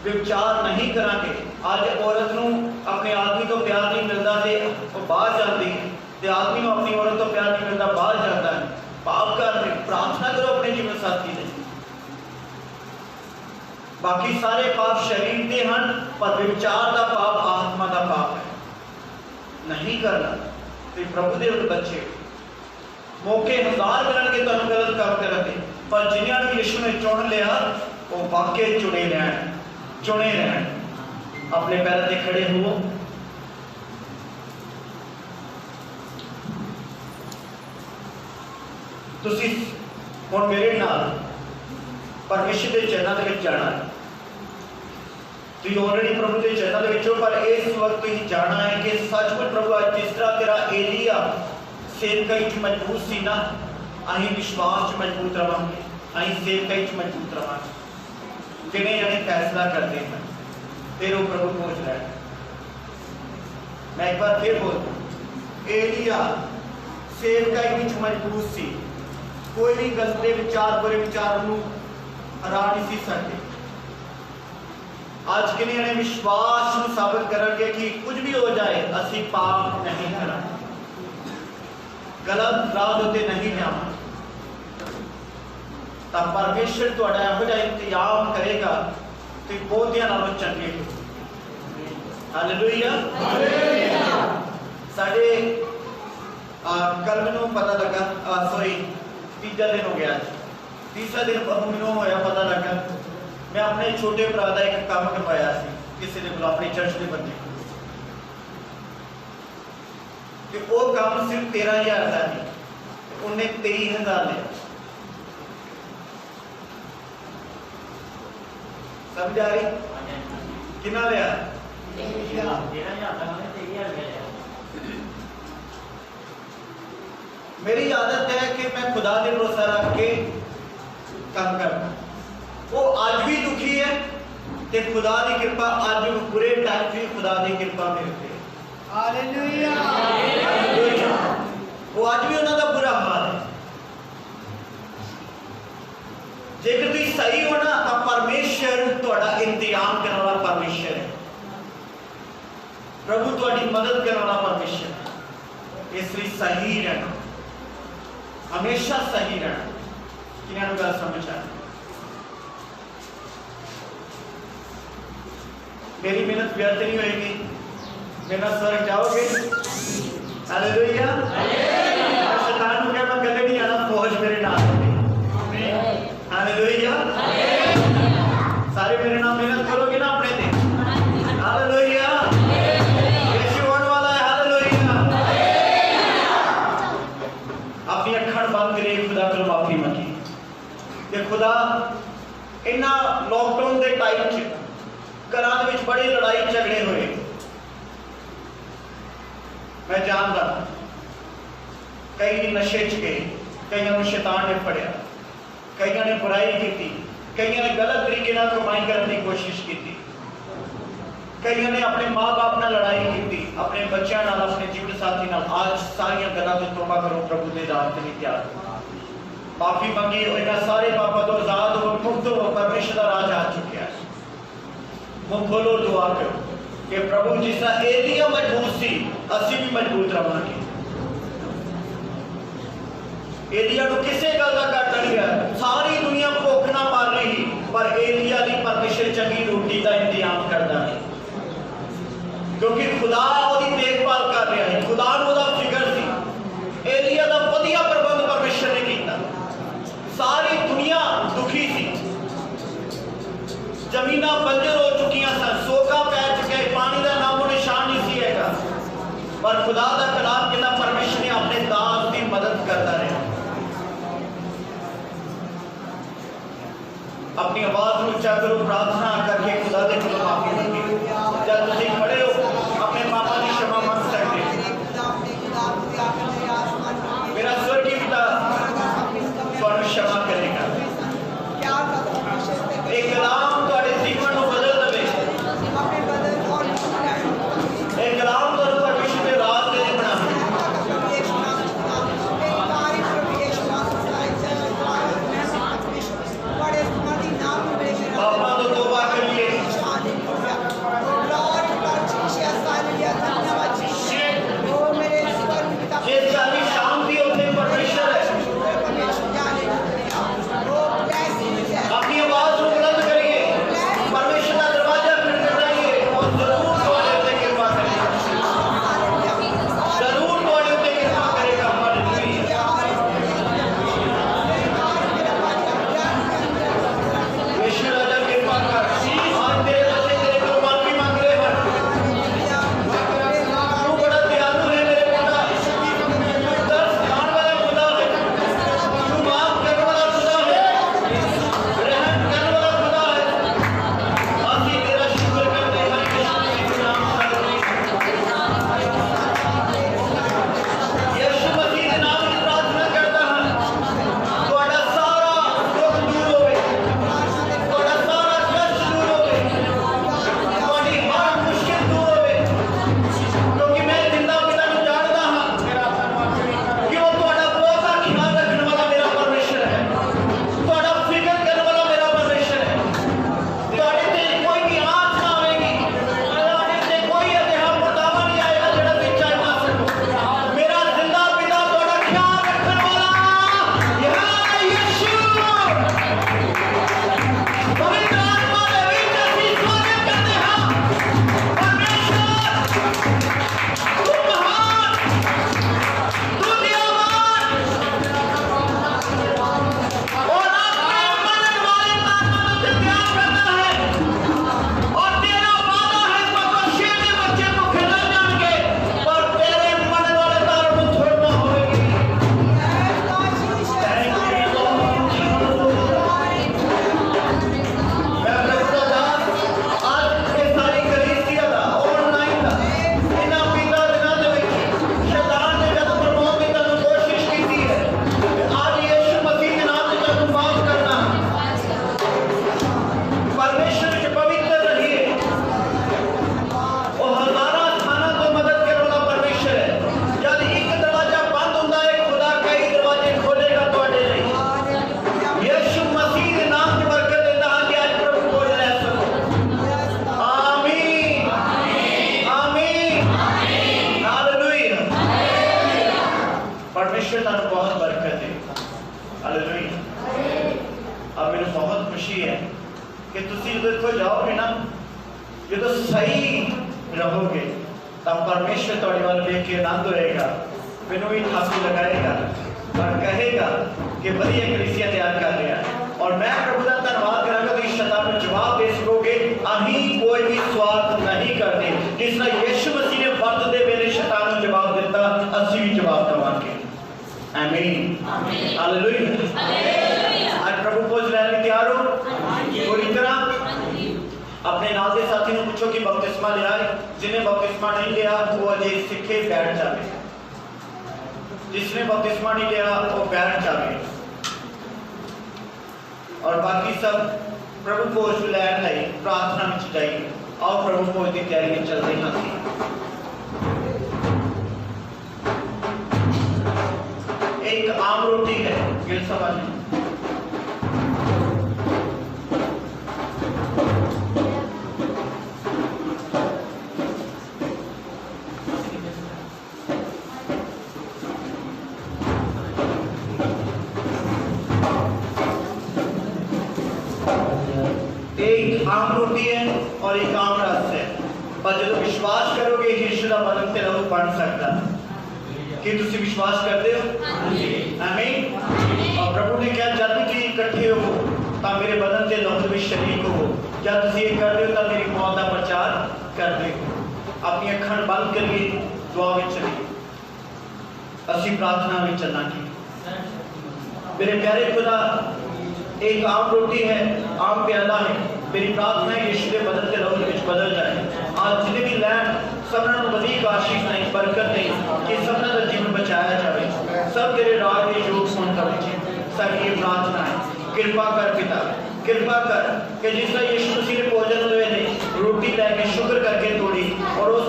S5: विचार नहीं करांगे। आज औरत नूं अपने आदमी तो प्यार नहीं मिलता ते वो बाहर जाती है, ते आदमी नूं अपनी औरत तो प्यार नहीं मिलता बाहर जाता है। पाप कर रहे, प्रार्थना करो अपने जीवन साथी ने। बाकी सारे पाप शरीर के हैं, पर विचार का पाप आत्मा का पाप है, नहीं करना। तो प्रभु दे बच्चे मौके हजार मिलणगे तुहानूं गलत काम करन दे, पर जिन्हां नूं यीशु ने चुन लिया वो वाकई चुने रहन। अपने पैरों ते खड़े हो। तुसीं हुण मेरे नाल परमेश्वर के चरणों के जाना है। तुम ऑलरेडी प्रभु के चरणों के विचों, पर इस वक्त तुम जाना है कि सचमुच प्रभु आज जिस तरह तेरा एलिया सेवकाई च मजबूत सी ना, अहीं विश्वास च मजबूत रहांगे, अहीं सेवकाई च मजबूत रहांगे। किने जाने फैसला करते हैं तेरे प्रभु पहुंच रहा है। मैं एक बार फिर बोलता, एलिया सेवकाई च मजबूत सी, कोई भी गंदे विचार बुरे विचार नूं हरा नहीं सी सकते। आज किन्हीं ने विश्वास साबित करेंगे कि कुछ भी हो जाए असी पाप नहीं करांगे, गलत राह उत्ते नहीं जावांगे। तब परमेश्वर तुहाडा इहो जिहा इंतजाम करेगा ते बहुतियां नालों चंगे हो। हालेलुया। साडे कल मैनूं पता लगा, सॉरी तीजा दिन हो गया, तीसरा दिन मैनूं होया पता लगा, मैं अपने छोटे भरा का एक काम करवाया किसी ने अपनी चर्च के बंदे कि वो काम सिर्फ 13,000 का नहीं, उन्हें 23,000 लिया। समझ आ रही? कितना लिया? 13,000। मेरी आदत है कि मैं खुदा पे भरोसा रख के काम करना। वो आज भी दुखी है ते खुदा की कृपा, आज बुरे टाइम भी खुदा की कृपा मिलती है। हालेलुया। वो आज भी उन्होंने बुरा हाल है। जेकर तुम सही हो ना तो परमेश्वर तुहाडा इंतजाम करने वाला परमेश्वर है, प्रभु तुहाडी मदद करने वाला परमेश्वर है। इसलिए सही रहना, हमेशा सही रहना। किन्हां नूं गल समझ आ? मेरी मेहनत व्यर्थ नहीं होगी, मेरा स्वर्ग जाओगे। हालेलुया। शैतान को क्या मैं कदे नहीं आना, फौज मेरे नाम होगी। हालेलुया। सारे मेरे नाम मेहनत करोगे ना अपने दिन। हालेलुया। यीशु आने वाला है। हालेलुया। अपनी अखड़ बंद करे, खुदा को माफी खुदा इन्ना लॉकडाउन के टाइम च घरां दे विच बड़े लड़ाई झगड़े हुए। मैं जानता कई नशे च गए, कईयां नूं शैतान ने फड़िया, कईयां ने बुराई की, कईयां ने गलत तरीके नाल कमाई करने की कोशिश की, कईयां ने अपने माँ बाप नाल लड़ाई की, अपने बच्चों नाल, अपने जीवन साथी नाल। आज सारियां गल्लां तो तौबा करो, प्रभु दे राह ते तैयार माफी मंगी, इन्हां सारे पापां तो आजाद हो, मुक्त हो, परमेश्वर का राज आ चुका है। मुंह खोलो, दुआ करो कि प्रभु जिस तरह एलिया मजबूत सी, असीं भी मजबूत रहांगे। एलिया नूं किसी गल दा घाटा नहीं है, सारी दुनिया भुख ना मर रही, पर एलिया दी परमेश्वर चंगी रोटी का इंतजाम करता है, क्योंकि खुदा उसकी देखभाल कर रहा है, खुदा नूं उहदा फिकर सी। एलिया दा वधिया प्रबंध परमेश्वर ने किया। सारी दुनिया दुखी सी, जमीनां बंजर हो चुकियां सन, सोका पै चुके, पानी का नामो निशान नहीं सी हैगा, पर खुदा का कलाम कहता परमेश्वर ने अपने दास की मदद करता रहा। अपनी आवाज को उच्चा करो, प्रार्थना करके खुदा दे कोलों माफी मंगी। जब तुम खड़े हो अपने पापा की क्षमा मांग सकते हो। मेरा स्वर्गीय पिता तुहानू क्षमा करेगा। एक कलाम तुहाडे जीवन को बदल देवे, एक कलाम तुहानू परमेश्वर दे राज दे बनावे। पापां तो तौबा करिए, जिस घर की शांति उत्थे परमेश्वर है। अपनी आवाज को बुलंद करिए, परमेश्वर का दरवाजा खटखटाइए और जरूर तुहाडे उत्ते कृपा करेगा, जरूर तुहाडे उत्ते कृपा करेगा। हालेलुया। यीशु राजा कृपा कर, आज तेरे बच्चे तेरे को माफी मांग रहे हैं। तू बड़ा दयालु है मेरे पिता, दर्द खाने वाला खुदा है, तू माफ करने वाला खुदा है, रहम करने वाला खुदा है। आसी तेरा शुक्र करते हैं यीशु नाम यीशु मसीह के नाम की प्रार्थना करता हूं। ਤੁਹਾਡਾ सारा दुख दूर होवे, ਤੁਹਾਡਾ सारा कष्ट दूर होवे, ਤੁਹਾਡੀ हर मुश्किल दूर होवे, क्योंकि मैं जिंदा पिता ਨੂੰ ਜਾਣਦਾ ਹਾਂ कि वो ਤੁਹਾਡਾ ਬਹੁਤਾ ख्याल रखने वाला मेरा परमेश्वर है, ਤੁਹਾਡਾ ਫਿਕਰ करने वाला मेरा परमेश्वर है। ਤੁਹਾਡੇ ਤੇ कोई भी आँच ना आएगी, ਤੁਹਾਡੇ ਤੇ कोई अजिहा पड़तावा नहीं आएगा ਜਿਹੜਾ सच्चाई ना सको। मेरा जिंदा पिता ਤੁਹਾਡਾ ख्याल रखने वाला यह यीशु पवित्र आत्मा दे विच ਅਸੀਂ स्वागत करते हैं। परमेश्वर तू महान, तू दयावान और अपने मनन वाले ताकत से प्यार करता है, और तेरा वादा है पक्का शेर के बच्चे भूखे रह जाएंगे, पर तेरे मनन वाले तारों को छोड़ना होगी। मैं प्रभु का दास आज ये सारी कलीसिया दा ऑनलाइन दा इन्हां पिता दिनां दे विच शैतान ने जद प्रमोद की तनु कोशिश की है, आज यीशु मसीह के नाम से तनु माफ करना। परमेश्वर के पवित्र रहिए, वो हजारां स्थानां तो मदद करने वाला परमेश्वर है। जद एक दरवाजा बंद हुंदा है, खुदा कई दरवाजे खोलेगा तुहाडे लई। यीशु मसीह के नाम से बरकत देता है कि आज प्रभु बोल रहे सको। आमीन, आमीन, हालेलुया। परमेश्वर तुहानू बहुत बरकत दे। हालेलुया। अब मेरे बहुत खुशी है कि तुसी जब इत्थों जाओगे ना, जो सही रहोगे, तब परमेश्वर तुहाडे वाल देख के आनंद होएगा, मैनू भी थापी लगाएगा और कहेगा कि बढ़िया कलीसिया तैयार कर रहा है। और मैं प्रभु का धन्यवाद करांगा कि शैतान को जवाब दे सकोगे। अहीं कोई भी स्वार्थ नहीं करते, जिस तरह यीशु मसीह ने वक्त दे वेले शैतान को जवाब दिता, असीं भी जवाब देवांगे। आमीन, हालेलुया। आज प्रभु खोज रहे बपतिस्मा लिया है, जिन्हें बपतिस्मा नहीं लिया वो अजय सीखे बैठ जाए, जिसने बपतिस्मा नहीं लिया वो बैठ जाए, और बाकी सब प्रभु भोज लैन लाई प्रार्थना में जाइए। आओ प्रभु भोज की तैयारी में चल रही हैं। एक आम रोटी है गिल सभा में, एक आम रोटी है और एक आम रस है, पर जो विश्वास करोगे यीशु का बदन ते लहू बन सकता है। कि तुसी विश्वास करते हो? आमीन। और प्रभु ने कहा जब भी तुम इकट्ठे हो तो मेरे बदन ते लहू में शरीक हो। क्या तुसी ये कर रहे हो तो मेरी मौत का प्रचार कर रहे हो। अपनी अखां बंद करिए, दुआ में चलिए, असी प्रार्थना में चलना की। मेरे प्यारे खुदा, एक आम रोटी है, आम प्याला है, मेरी प्रार्थना है यीशु के बदन के लहू में बदल जाए। आज जिन्हें भी लैन सबना वधिक आशीष नहीं, बरकत नहीं, कि सबना का जीवन बचाया जाए, सब तेरे राह के योग सुन कर सारी ये प्रार्थना है। कृपा कर पिता, कृपा कर कि जिस तरह यीशु मसीह ने भोजन हुए ने रोटी लैके शुक्र करके तोड़ी और उस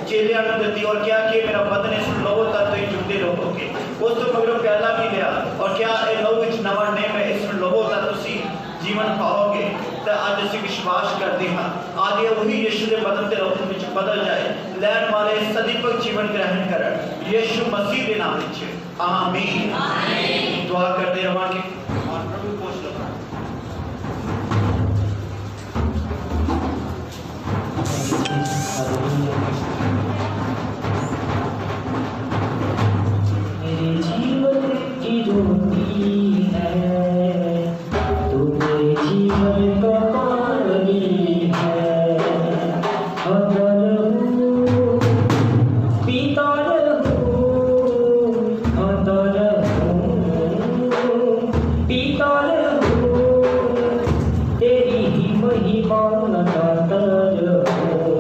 S5: चेलियां ने दी और क्या कि मेरा बदन इस लहू तक तो जुड़ते रहोगे। उस तो मगर प्याला भी लिया और क्या ये लहू विच नवा नेम है, इस लहू तक तुसी जीवन पाओगे। तो आज असी विश्वास करते हैं आज ये वही यीशु के बदन के लहू में बदल जाए, लैन वाले सदीपक जीवन ग्रहण कर यीशु मसीह के नाम में। आमीन। दुआ करते रहांगे और प्रभु पोष लो।
S4: मेरे जीवन की रोटी है, तू मेरे जीवन का पानी है। खाता रहूं, पीता रहूं, खाता रहूं, पीता रहूं, तेरी ही महिमा गाता रहूं,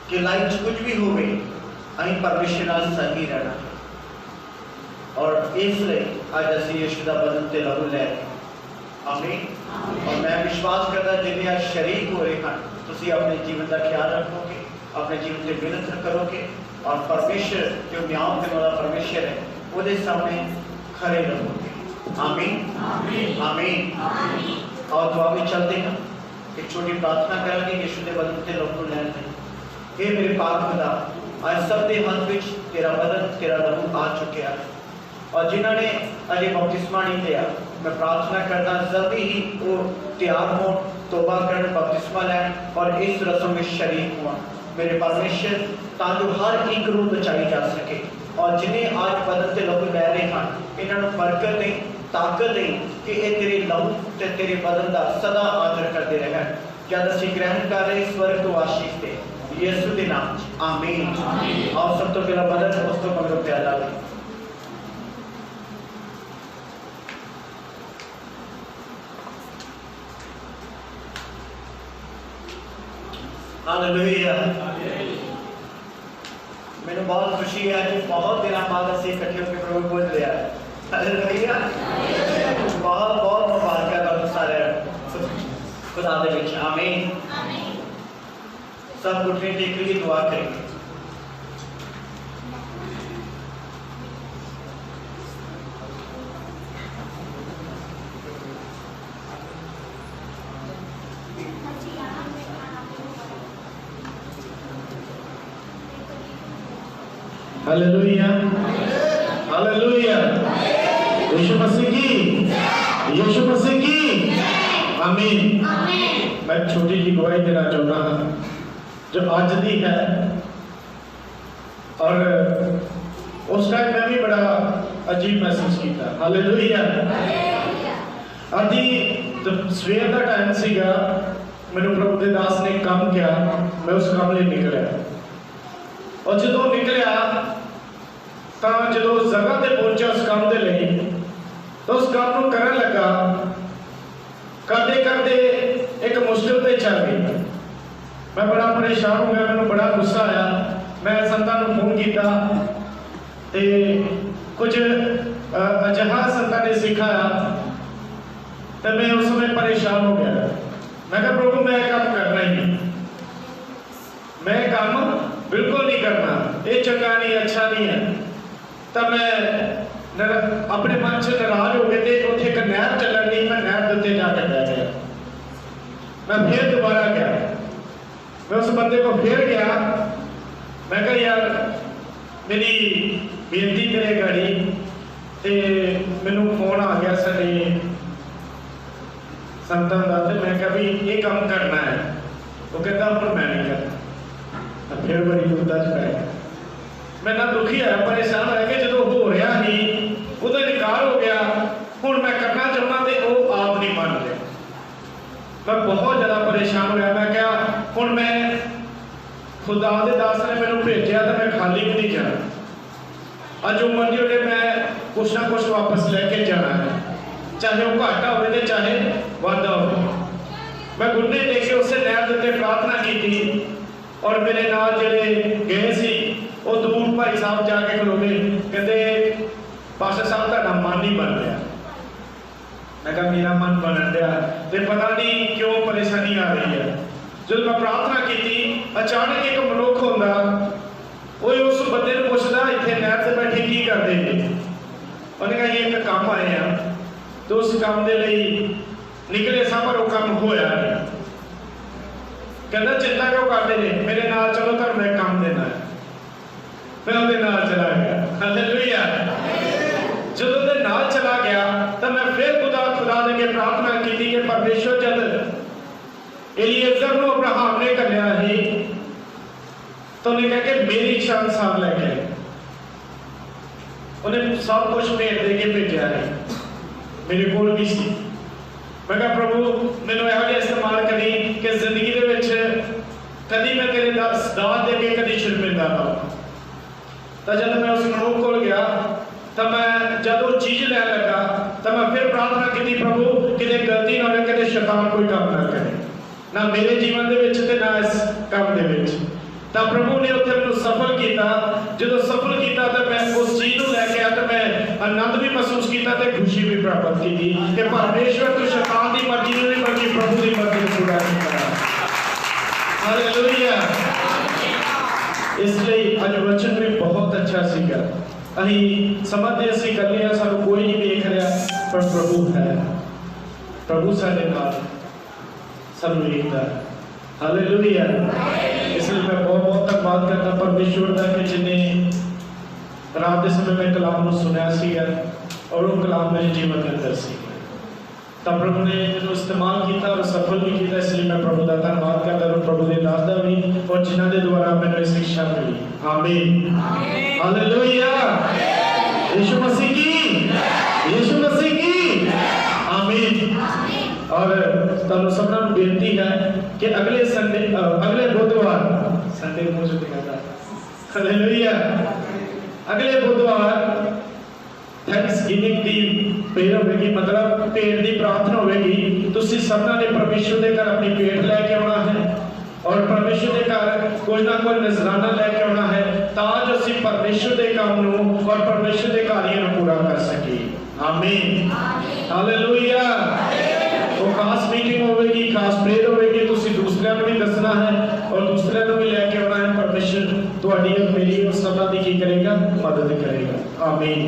S5: कि लाइफ च कुछ भी होवे अहीं परमेश्वर नाल सही रहना और इसलिए अज असीं यीशु दा बदन ते लहू लै आमीन। और मैं विश्वास करता जिन्हें आज शरीक हो रहे हैं तुसीं अपने जीवन का ख्याल रखोगे, अपने जीवन से विनम्र करोगे और परमेश्वर जो न्याय करने वाला परमेश्वर है वो सामने खड़े रहोगे। आमीन आमीन। और दुआ में चलते हैं, एक छोटी प्रार्थना करेंगे यीशु के बदन से लहू लैन लई। हे मेरे पाक खुदा, आज सब के हथ विच तेरा बदन तेरा लहू आ चुका है और जिन्होंने अजे बपतिस्मा नहीं लिया मैं प्रार्थना करना जल्दी ही वो तैयार हो, तौबा कर बपतिस्मा लैन और इस रस्म में शरीक हुआ मेरे परमेश्वर, ताकि हर एक रूह बचाई जा सके। और जिन्हें आज बदन से लहू लै रहे हैं इन्होंने बरकत दें, ताकत दें कि ये तेरे लहू ते तेरे बदन का सदा आदर करते रहे। जब असीं ग्रहण कर रहे स्वर्ग तो आशीष दे यीशु के नाम आमीन। और सब तो पहला बदन उस तो मगर प्याला ले। हालेलुया। मैंने बहुत खुशी है कि बहुत दिन बाद असीं इकट्ठे होकर प्रभु बोल रहे हैं। हालेलुया। बहुत बहुत मुबारक है सारे खुदा दे विच आमीन। सब घुटने टेक के दुआ करेंगे।
S1: Hallelujah hallelujah. यीशु मसीह की, यीशु मसीह की आमीन। मैं छोटी जी गवाही देना चाहता हूँ जो आज दी है और उस टाइम मैं भी बड़ा अजीब महसूस किया। हालेलुया। अभी जब सवेर का टाइम सीगा मैंने प्रभु दे दास ने काम किया, मैं उस काम लिए निकलिया और जो निकलिया तो जो जगह पे पहुंचा उस काम के लिए तो उस काम को करन लगा करते करते एक मुश्किल पे चल गई। मैं बड़ा परेशान हो गया, मैंने बड़ा गुस्सा आया। मैं संतान को फोन किया ते कुछ अजहा संतान ने सिखाया तो मैं उस समय परेशान हो गया। मैं कहा प्रभु मैं काम करना ही नहीं, मैं काम बिल्कुल नहीं करना, ये चंगा नहीं अच्छा नहीं है। तब मैं अपने मन से नाराज हो गए थे। उसे एक नहर चलन दी, मैं नहर उत्ते जाकर बैठ गया। मैं फिर दोबारा गया, मैं उस बंदे को फिर गया। मैं कहा यार मेरी बेनती तेरे गाड़ी ते मैनू फोन आ गया साडे संतान का, मैं कहा भी ये काम करना है। वो कहता पर मैं नहीं करता। फिर बड़ी दुविधा च पै गया। मैं ना दुखी है परेशान है कि जो हो रहा ही वो इनकार हो गया, हूँ मैं करना चाहना तो वो आप नहीं मान रहे। मैं बहुत ज़्यादा परेशान होया। मैं क्या हूँ मैं खुदा दे दास ने मैंने भेजा तो मैं खाली भी नहीं जाना। अज उम्र की होने मैं कुछ ना कुछ वापस लेके जाना है, चाहे वो घाटा हो चाहे वाधा हो। मैं घुटने टेक के उससे नहर के उत्ते प्रार्थना की थी और मेरे नाल जेडे गए सी वो दूर भाई साहब जाके खलोगे, कहते पास्टर साहब का मन नहीं बन रहा। मैं कहा मेरा मन बनन दिया तो पता नहीं क्यों परेशानी आ रही है। जब मैं प्रार्थना की थी अचानक एक मनुख होंदा वो उस बंदे ने पूछदा इतने नहर से बैठे की करते हैं। उन्हें कहा ये एक काम आए हैं तो उस काम के लिए निकले सा पर वो काम होया नहीं। कहता चिंता क्यों करते हैं, मेरे नाल चलो तो मैं काम देना है। मैं उसके नाल चला गया। हालेलुया। जब उसके नाल चला गया तो मैं फिर खुदा के प्रार्थना की थी कि परमेश्वर जब एलिएजर को अब्राहम ने कन्या ही तो उन्हें कहा कि मेरी शान साथ लेके उन्हें सब कुछ भेज दे के भेजा है मेरे को भी सी। मैं कहा प्रभु मैंने यह इस्तेमाल करी कि जिंदगी के विच कभी मैं तेरे दात दे के कभी शर्मिंदा ना हो। तो जब मैं उस मनुख को गया तो मैं जब वो चीज लैन लगा तो मैं फिर प्रार्थना की प्रभु कि गलती ना हो, कि शैतान कोई काम ना करे ना मेरे जीवन के विच ते ना इस काम के विच। ਤਾਂ ਪ੍ਰਭੂ ਨੇ ਉੱਥੇ ਮੈਨੂੰ ਸਫਲ ਕੀਤਾ। ਜਦੋਂ ਸਫਲ ਕੀਤਾ ਤਾਂ ਮੈਂ ਉਸ ਚੀਜ਼ ਨੂੰ ਲੈ ਕੇ ਆ ਤੇ ਮੈਂ ਆਨੰਦ ਵੀ ਮਹਿਸੂਸ ਕੀਤਾ ਤੇ ਖੁਸ਼ੀ ਵੀ ਪ੍ਰਾਪਤ ਕੀਤੀ ਕਿ ਪਰਮੇਸ਼ਵਰ ਤੋਂ ਸ਼ੈਤਾਨ ਦੀ ਮਰਜ਼ੀ ਨੂੰ ਨਹੀਂ ਬਲਕਿ ਪ੍ਰਭੂ ਦੀ ਮਰਜ਼ੀ ਨੂੰ ਪੂਰਾ ਕੀਤਾ। ਹਾਲੇਲੂਇਆ। ਇਸ ਲਈ ਅੱਜ ਵਚਨ ਵੀ ਬਹੁਤ ਅੱਛਾ ਸੀਗਾ। ਅਸੀਂ ਸਮਝਦੇ ਅਸੀਂ ਇਕੱਲੇ ਆ, ਸਾਨੂੰ ਕੋਈ ਨਹੀਂ ਵੇਖ ਰਿਹਾ, ਪਰ ਪ੍ਰਭੂ ਹੈ। ਪ੍ਰਭੂ ਸਾਡੇ ਨਾਲ ਸਾਨੂੰ ਵੇਖਦਾ ਹੈ। हालेलुया। इसलिए मैं बहुत बहुत धन्यवाद करता परमेश्वर का कि जिन्हें रात के समय में कलाम को सुना सीगा और वो कलाम मेरे जीवन के अंदर सी। तब प्रभु ने मैंने इस्तेमाल किया और सफल भी किया। इसलिए मैं प्रभु का धन्यवाद करता हूँ, प्रभु के दास का भी और जिन्हों के द्वारा मैंने शिक्षा मिली। आमीन। हालेलुया। यीशु मसीह की, यीशु मसीह की आमीन। और तब सबना बेनती है कि अगले संडे अगले बुधवार संडे मुझे दिखाता हालेलुया। अगले बुधवार थैंक्सगिविंग दी प्रेयर होगी, मतलब भेंट दी प्रार्थना होगी। तुसी सबना ने परमेश्वर के घर अपनी भेंट लेके आना है और परमेश्वर के घर कोई ना कोई नजराना लेके आना है ताकि असी परमेश्वर के काम नूं और परमेश्वर के कार्य नूं पूरा कर सके। आमीन। हालेलुया। वो खास मीटिंग होगी, खास प्रेयर होगी, तुसी दूसरिਆਂ ਨੂੰ भी दसना है और दूसरिਆਂ ਨੂੰ भी लेके आना है। परमेश्वर ਤੁਹਾਡੀ और मेरी और सबना दी की करेगा, मदद करेगा। आमीन।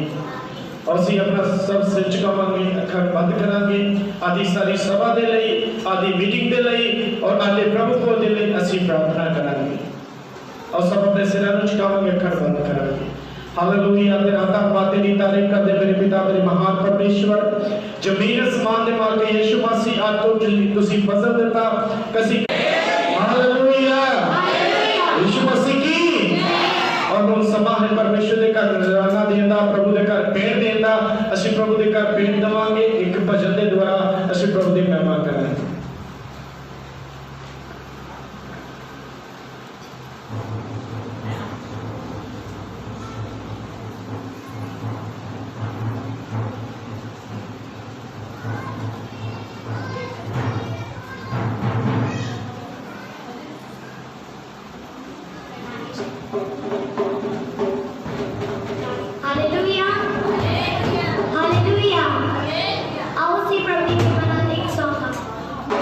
S1: और ਅਸੀਂ अपना सब सिर झुकावांगे, ਅੱਖਾਂ ਬੰਦ ਕਰਾਂਗੇ। आदि सारी सभा ਦੇ ਲਈ, आदि मीटिंग ਦੇ ਲਈ और आदि प्रभु को ਦੇ ਲਈ ਅਸੀਂ प्रार्थना करांगे और सब अपने सिਰਾਂ ਨੂੰ ਝੁਕਾਵਾਂਗੇ, ਅੱਖਾਂ ਬੰਦ ਕਰਾਂਗੇ। हालेलुया। तेरा धन्यवाद, तेरी तारीफ करते मेरे पिता, मेरे महान परमेश्वर, जमीन आसमान दे मालिक यीशु मसीह, आज तो तुसी फजल देता कसी। हालेलुया। यीशु मसीह की और वो समा है परमेश्वर दे घर नजराना देंदा, प्रभु दे घर भेंट देंदा। ਅਸੀਂ प्रभु दे घर भेंट देवांगे। एक भजन दे द्वारा ਅਸੀਂ प्रभु दी महिमा करांगे।
S3: हालेलुया। हालेलुया। आओ सी प्रभु की महिमा एक सॉन्ग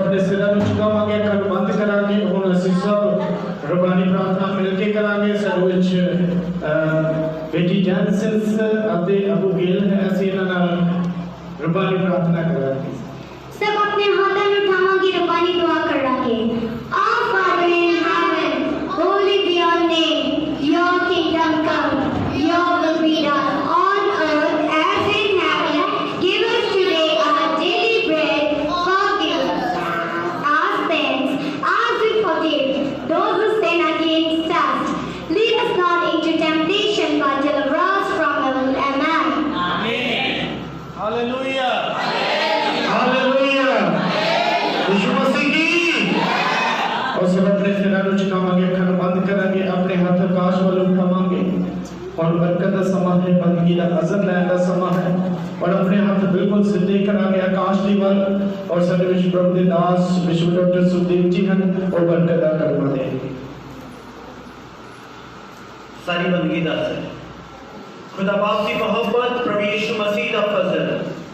S1: अपने सिरों ਨੂੰ ਝੁਕਾਵਾਂਗੇ, ਅੱਖਾਂ ਨੂੰ ਬੰਦ ਕਰਾਂਗੇ। ਹੁਣ ਅਸੀਂ ਸਭ ਰਬਾਨੀ ਪ੍ਰਾਰਥਨਾ ਮਿਲ ਕੇ ਕਰਾਂਗੇ। ਸਾਡੇ ਵਿੱਚ ਬੇਟੀ ਜੈਨਸਿਸ ਅਤੇ ਅਬੂ ਗਿਲ ਹੈ, ਅਸੀਂ ਇਹਨਾਂ ਨਾਲ ਰਬਾਨੀ ਪ੍ਰਾਰਥਨਾ ਕਰਾਂਗੇ।
S3: सब अपने हाथों में उठावांगे, रब्बानी दुआ करांगे। Our Father in heaven, holy be your name. Your kingdom come. Your will be done on earth as in heaven. Give us today our daily bread. Forgive us our sins as we forgive those who sin against us. Lead us not into temptation, but deliver us from evil. Amen.
S5: Hallelujah.
S1: Hallelujah. यीशु मसीह की। और सब अपने सिरों ਨੂੰ ਝੁਕਾਵਾਂਗੇ, ਅੱਖਾਂ ਨੂੰ ਬੰਦ ਕਰਾਂਗੇ, ਆਪਣੇ ਹੱਥ ਆਕਾਸ਼ ਵੱਲ ਉਠਾਵਾਂਗੇ। और बरकत का समा है, बंदगी का अजर लैन का समा है। और अपने हाथ बिल्कुल सीधे करांगे आकाश दी वल। और साडे विच प्रभु दे दास विश्व डॉक्टर सुखदेव जी हैं, और बरकत का करवा देंगे।
S5: सारी बंदगी दस है। खुदा बाप की मोहब्बत, प्रभु यीशु मसीह का फजल,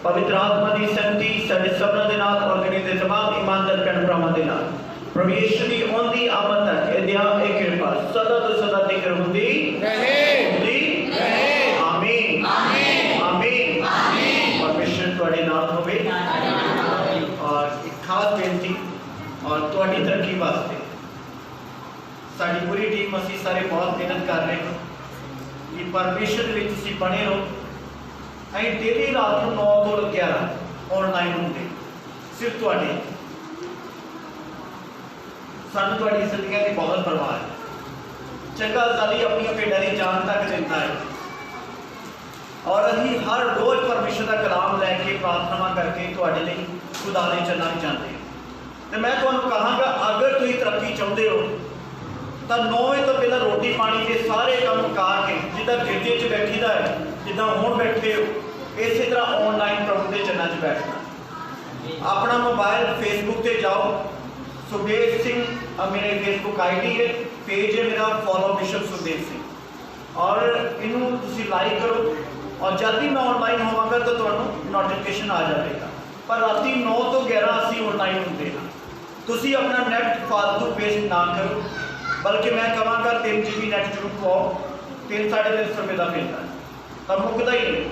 S5: पवित्र आत्मा की संगति साडे सबना दे नाल और गणे दे तमाम ईमानदार भैन भरावां दे नाल प्रभु यीशु की आउंदी आमद तक इहदियां एक कृपा सदा तो सदा जिक्र हुंदी रहे। आमीन आमीन आमीन। परमेश्वर तुहाडे नाल होवे। और एक खास बेनती और तुहाडी तरक्की वास्ते साडी पूरी टीम असीं सारे बहुत मेहनत कर रहे हैं कि परमेश्वर दे विच तुसीं बने रहो। ਅਸੀਂ डेली रात को 9 ਤੋਂ 11 ऑनलाइन होंगे सिर्फ तुहाडे। सानू तुहाडी जिंदगी की बहुत परवाह है। चंगा जाली अपनी भेडां की जान तक दिंदा है। और असीं हर रोज परमेश्वर का कलाम लैके प्रार्थना करके तुहाडे लई खुदा दे चरनां विच जांदे हां। ते मैं तुहानूं कहांगा, अगर तुसीं तरक्की चाहुंदे हो ਤਾਂ 9 ਵਜੇ ਤੋਂ ਪਹਿਲਾਂ ਰੋਟੀ ਪਾਣੀ ਦੇ ਸਾਰੇ ਕੰਮ ਮੁਕਾ ਕੇ ਜਿੱਦਾਂ ਗਿਰਜੇ 'ਚ ਬੈਠੀਦਾ ਹੈ, ਜਿੱਦਾਂ ਹੁਣ ਬੈਠੇ ਹੋ, ਇਸੇ ਤਰ੍ਹਾਂ ਆਨਲਾਈਨ ਪ੍ਰਭੂ ਦੇ ਚਰਨਾਂ 'ਚ ਬੈਠਣਾ। ਆਪਣਾ ਮੋਬਾਈਲ ਫੇਸਬੁੱਕ ਤੇ ਜਾਓ, ਸੁਖਦੇਵ ਸਿੰਘ ਮੇਰੇ ਫੇਸਬੁੱਕ ਆਈਡੀ ਹੈ, पेज है मेरा फॉलो बिशप सुखदेव सिंह। और इनू तुसी लाइक करो और जब भी मैं ऑनलाइन होवांगा तो तुहानू नोटिफिकेशन आ जाएगा। पर रात 9 तो 11 असीं ऑनलाइन होंदे हां। तुसी अपना नैट फालतू वेस्ट ना करो, बल्कि मैं कहांगा 3 GB नैट जरूर पाओ। 3-3.5 रुपए का मिलता तो मुकदा ही नहीं।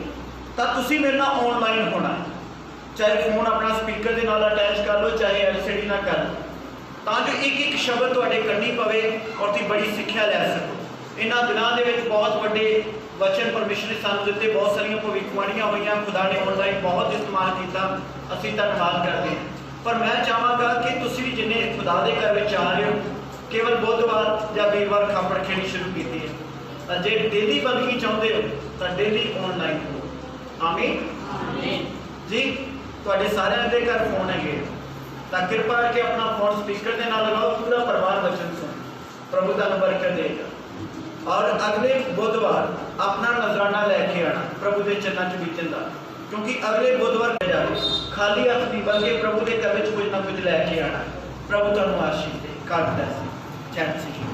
S5: तो तुसी मेरे नाल ऑनलाइन होना, चाहे फोन अपना स्पीकर के नाल अटैच कर लो, चाहे LCD ना कर लो, ताकि एक एक शब्द तुहाडे कन्नी पवे और तुसीं बड़ी सिक्ख्या लै सको। इन्हां दिनां दे विच बहुत वड्डे वचन परमेश्वर ने सानूं दित्ते, बहुत सारियां भविष्यवाणियां होईयां, खुदा ने ऑनलाइन बहुत इस्तेमाल किया, असीं धन्नवाद करते हैं। पर मैं चाहांगा कि तुसीं भी जिन्ने खुदा दे घर विच आ रहे हो, केवल बुधवार या वीरवार खबर खेनी शुरू की है। जे डेली बंदगी चाहुंदे हो तो डेली ऑनलाइन हो। आमीन जी। तुहाडे सारिਆਂ ਦੇ घर फोन है, तो कृपा करके अपना फोन स्पीकर के नाल लगाओ, पूरा परिवार वचन सुन, प्रभु का बरकत देगा। और अगले बुधवार अपना नजराना लैके आना प्रभु के चरणों च बीतन का, क्योंकि अगले बुधवार जाए खाली हथ नहीं बल्कि प्रभु के घर में कुछ ना कुछ लैके आना। प्रभु तुहानू आशीष दे। God bless you। जय मसीह।